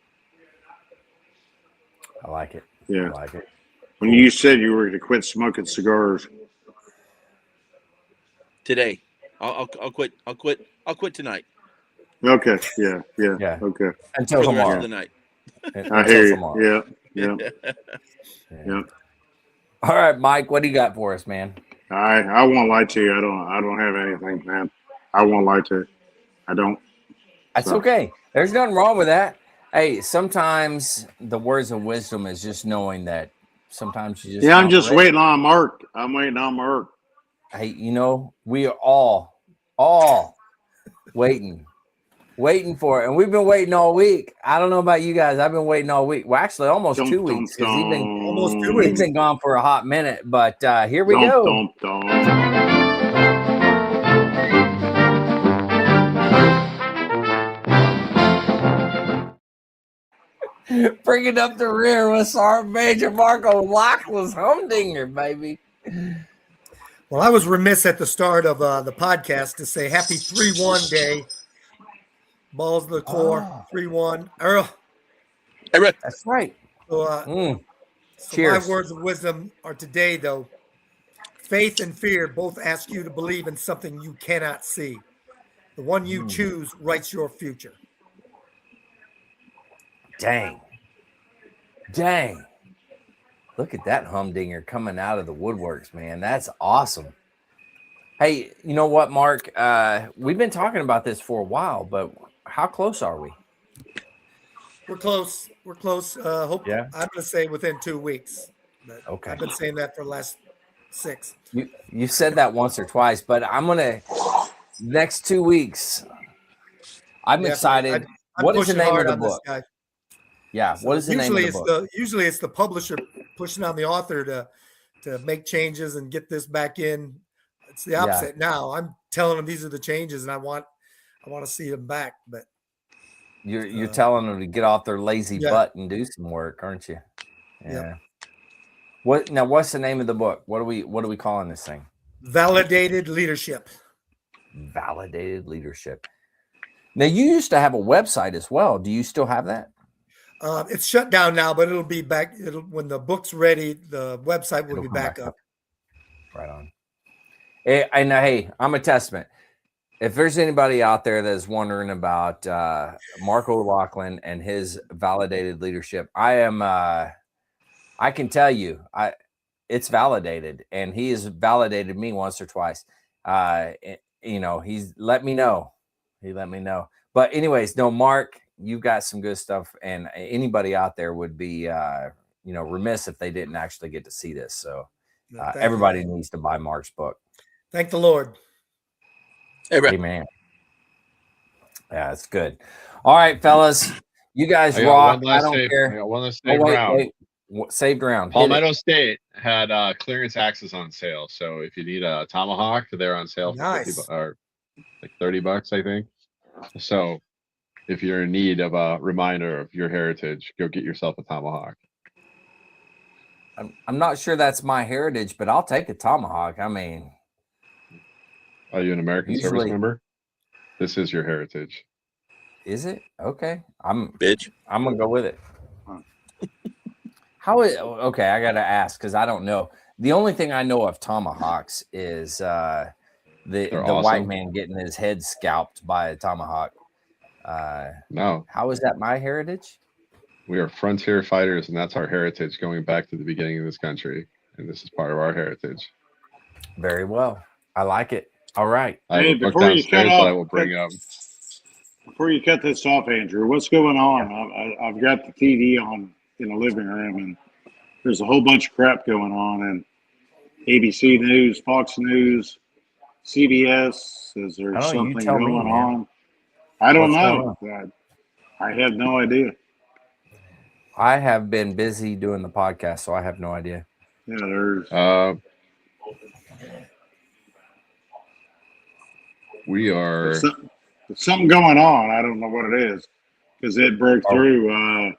I like it. Yeah. I like it. When Cool. you said you were going to quit smoking cigars, Today, I'll quit. I'll quit tonight okay, yeah, Yeah. okay, Until for the rest tomorrow. of the night. I Until hear tomorrow. you. Yeah. Yeah. All right, Mike, what do you got for us, man? I won't lie to you. I don't have anything, man. I won't lie to you. I don't. That's So. okay. There's nothing wrong with that. Hey, sometimes the words of wisdom is just knowing that sometimes you just Yeah, I'm not just ready. waiting on Mark. I'm waiting on Mark. Hey, we are all waiting for it. And we've been waiting all week. I don't know about you guys. I've been waiting all week. Well, actually almost 2 weeks because Almost 2 he's weeks. been gone for a hot minute. But here we Dum, go. dum, dum. Bringing up the rear with Sergeant Major Marco Lachlan's humdinger, baby. Well, I was remiss at the start of the podcast to say happy 3-1 day. Balls to the core, 3-1. Earl. Hey, Rick. That's right. So, so my Cheers. words of wisdom are today, though. Faith and fear both ask you to believe in something you cannot see. The one you choose writes your future. Dang. Look at that humdinger coming out of the woodworks, man. That's awesome. Hey, you know what, Mark? We've been talking about this for a while, but how close are we? We're close. Hope Yeah. I'm going to say within 2 weeks. But Okay. I've been saying that for the last 6. You said that once or twice, but I'm gonna next 2 weeks. I'm Definitely. excited. I'm What is the pushing name of hard the on this book? guy. Yeah. So What is the name of the book? Usually it's the publisher pushing on the author to make changes and get this back in. It's the opposite now. I'm telling them these are the changes, and I want to see them back. But You're telling them to get off their lazy butt and do some work, aren't you? Yeah. Yep. What's the name of the book? What are we calling this thing? Validated Leadership. Validated Leadership. Now, you used to have a website as well. Do you still have that? It's shut down now, but it'll be back. When the book's ready, the website will be back up. Right on. And hey, I'm a testament. If there's anybody out there that's wondering about Marco Lachlan and his Validated Leadership, I can tell you, it's validated, and he has validated me once or twice. He's let me know. He let me know. But anyways, no, Mark, you've got some good stuff, and anybody out there would be, remiss if they didn't actually get to see this. So everybody needs to buy Mark's book. Thank the Lord. Amen. Yeah, it's good. All right, fellas, you guys rock. I don't care. I got one last saved round. Saved round. Palmetto State had clearance axes on sale, so if you need a tomahawk, they're on sale for $50 or like $30, I think. So if you're in need of a reminder of your heritage, go get yourself a tomahawk. I'm not sure that's my heritage, but I'll take a tomahawk. I mean, are you an American service member? This is your heritage. Is it? Okay. I'm gonna go with it. Okay, I gotta ask because I don't know. The only thing I know of tomahawks is the white man getting his head scalped by a tomahawk. No. How is that my heritage? We are frontier fighters, and that's our heritage going back to the beginning of this country. And this is part of our heritage. Very well. I like it. All right. I have Hey, a book before you cut downstairs that I off- will bring up. Before you cut this off, Andrew, what's going on? I've got the TV on in the living room, and there's a whole bunch of crap going on. And ABC News, Fox News, CBS. Is there I don't know, you something tell me, going man. on? I don't What's know. I have no idea. I have been busy doing the podcast, so I have no idea. Yeah, there's. We are. There's something going on. I don't know what it is because it broke through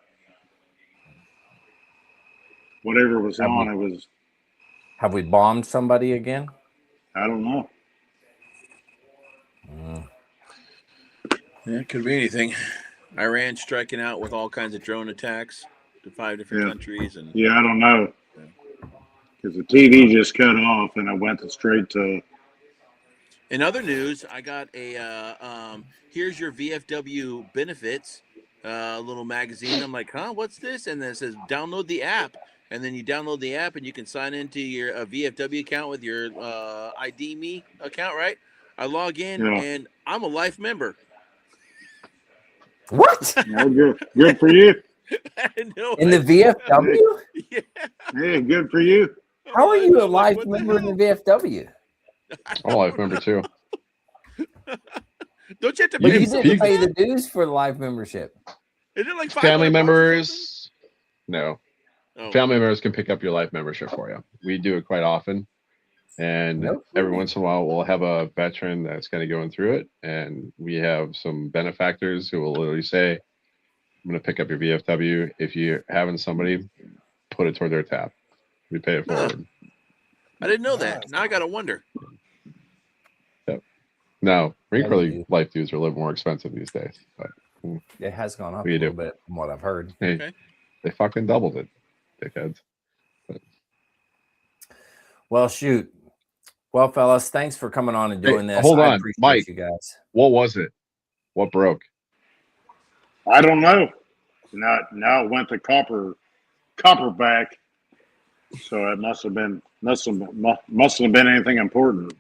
whatever was on. It was. Have we bombed somebody again? I don't know. Yeah, it could be anything. Iran striking out with all kinds of drone attacks to 5 different countries, and Yeah, I don't know because the TV just cut off and I went straight to. in other news, I got a here's your VFW benefits little magazine. I'm like, huh, what's this? And then it says download the app, and then you download the app and you can sign into your VFW account with your ID Me account, right? I log in and I'm a life member. What? No, good for you. In the VFW? Yeah. Hey, good for you. How are you a life member in the VFW? I'm a life member too. Don't you have to But pay? you didn't pay the dues for the life membership. Is it like Family $500 members? No. Oh. Family members can pick up your life membership for you. We do it quite often. And every once in a while, we'll have a veteran that's kind of going through it. And we have some benefactors who will literally say, I'm going to pick up your VFW. If you're having somebody, put it toward their tab. We pay it forward. I didn't know that. Now I got to wonder. Yep. Now, Marine Corps life dues are a little more expensive these days. But it has gone up a little bit from what I've heard. Hey, they fucking doubled it, dickheads. But. Well, shoot. Well, fellas, thanks for coming on and doing this. Hold I on, appreciate Mike. you guys. What was it? What broke? I don't know. Now it went to copper back. So it must have been anything important.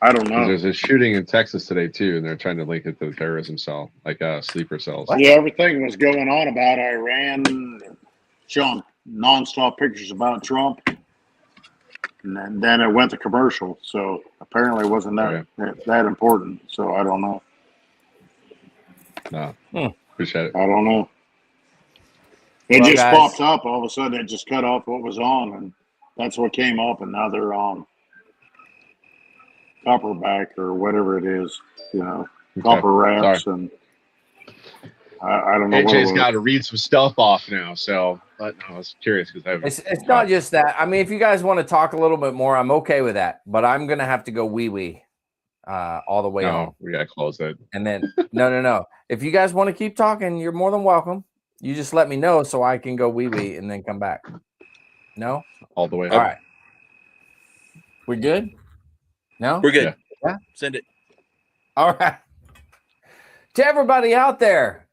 I don't know. There's a shooting in Texas today too, and they're trying to link it to the terrorism cell, like sleeper cells. Yeah, everything was going on about Iran, showing nonstop pictures about Trump, and then it went to commercial. So apparently, it wasn't that important. So I don't know. No, appreciate it. I don't know. It just popped up all of a sudden. It just cut off what was on, and that's what came up. And now they're on copperback or whatever it is, copper wraps, and I don't know. AJ's got to read some stuff off now, so but I was curious because it's not just that. I mean, if you guys want to talk a little bit more, I'm okay with that. But I'm gonna have to go wee all the way home. We gotta close it. And then no. If you guys want to keep talking, you're more than welcome. You just let me know so I can go wee and then come back. No? All the way. All right. We good? No? We're good. Yeah. Send it. All right. To everybody out there,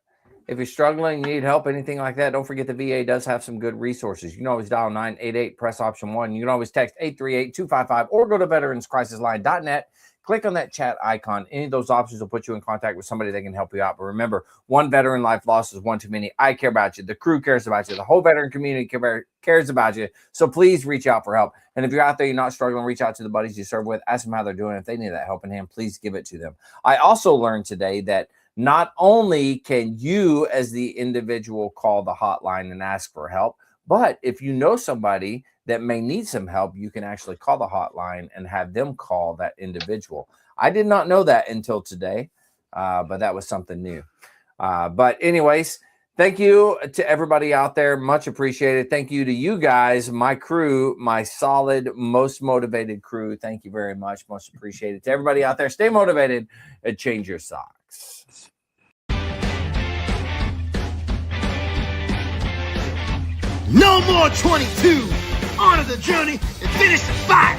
if you're struggling, you need help, anything like that, don't forget the VA does have some good resources. You can always dial 988, press option 1. You can always text 838-255 or go to veteranscrisisline.net. Click on that chat icon. Any of those options will put you in contact with somebody that can help you out. But remember, one veteran life lost is one too many. I care about you. The crew cares about you. The whole veteran community cares about you. So please reach out for help. And if you're out there, you're not struggling, reach out to the buddies you serve with. Ask them how they're doing. If they need that helping hand, please give it to them. I also learned today that not only can you as the individual call the hotline and ask for help, but if you know somebody that may need some help, you can actually call the hotline and have them call that individual. I did not know that until today, but that was something new. But anyways, thank you to everybody out there. Much appreciated. Thank you to you guys, my crew, my solid, most motivated crew. Thank you very much. Most appreciated. To everybody out there, stay motivated and change your socks. No more 22. On to the journey and finish the fight.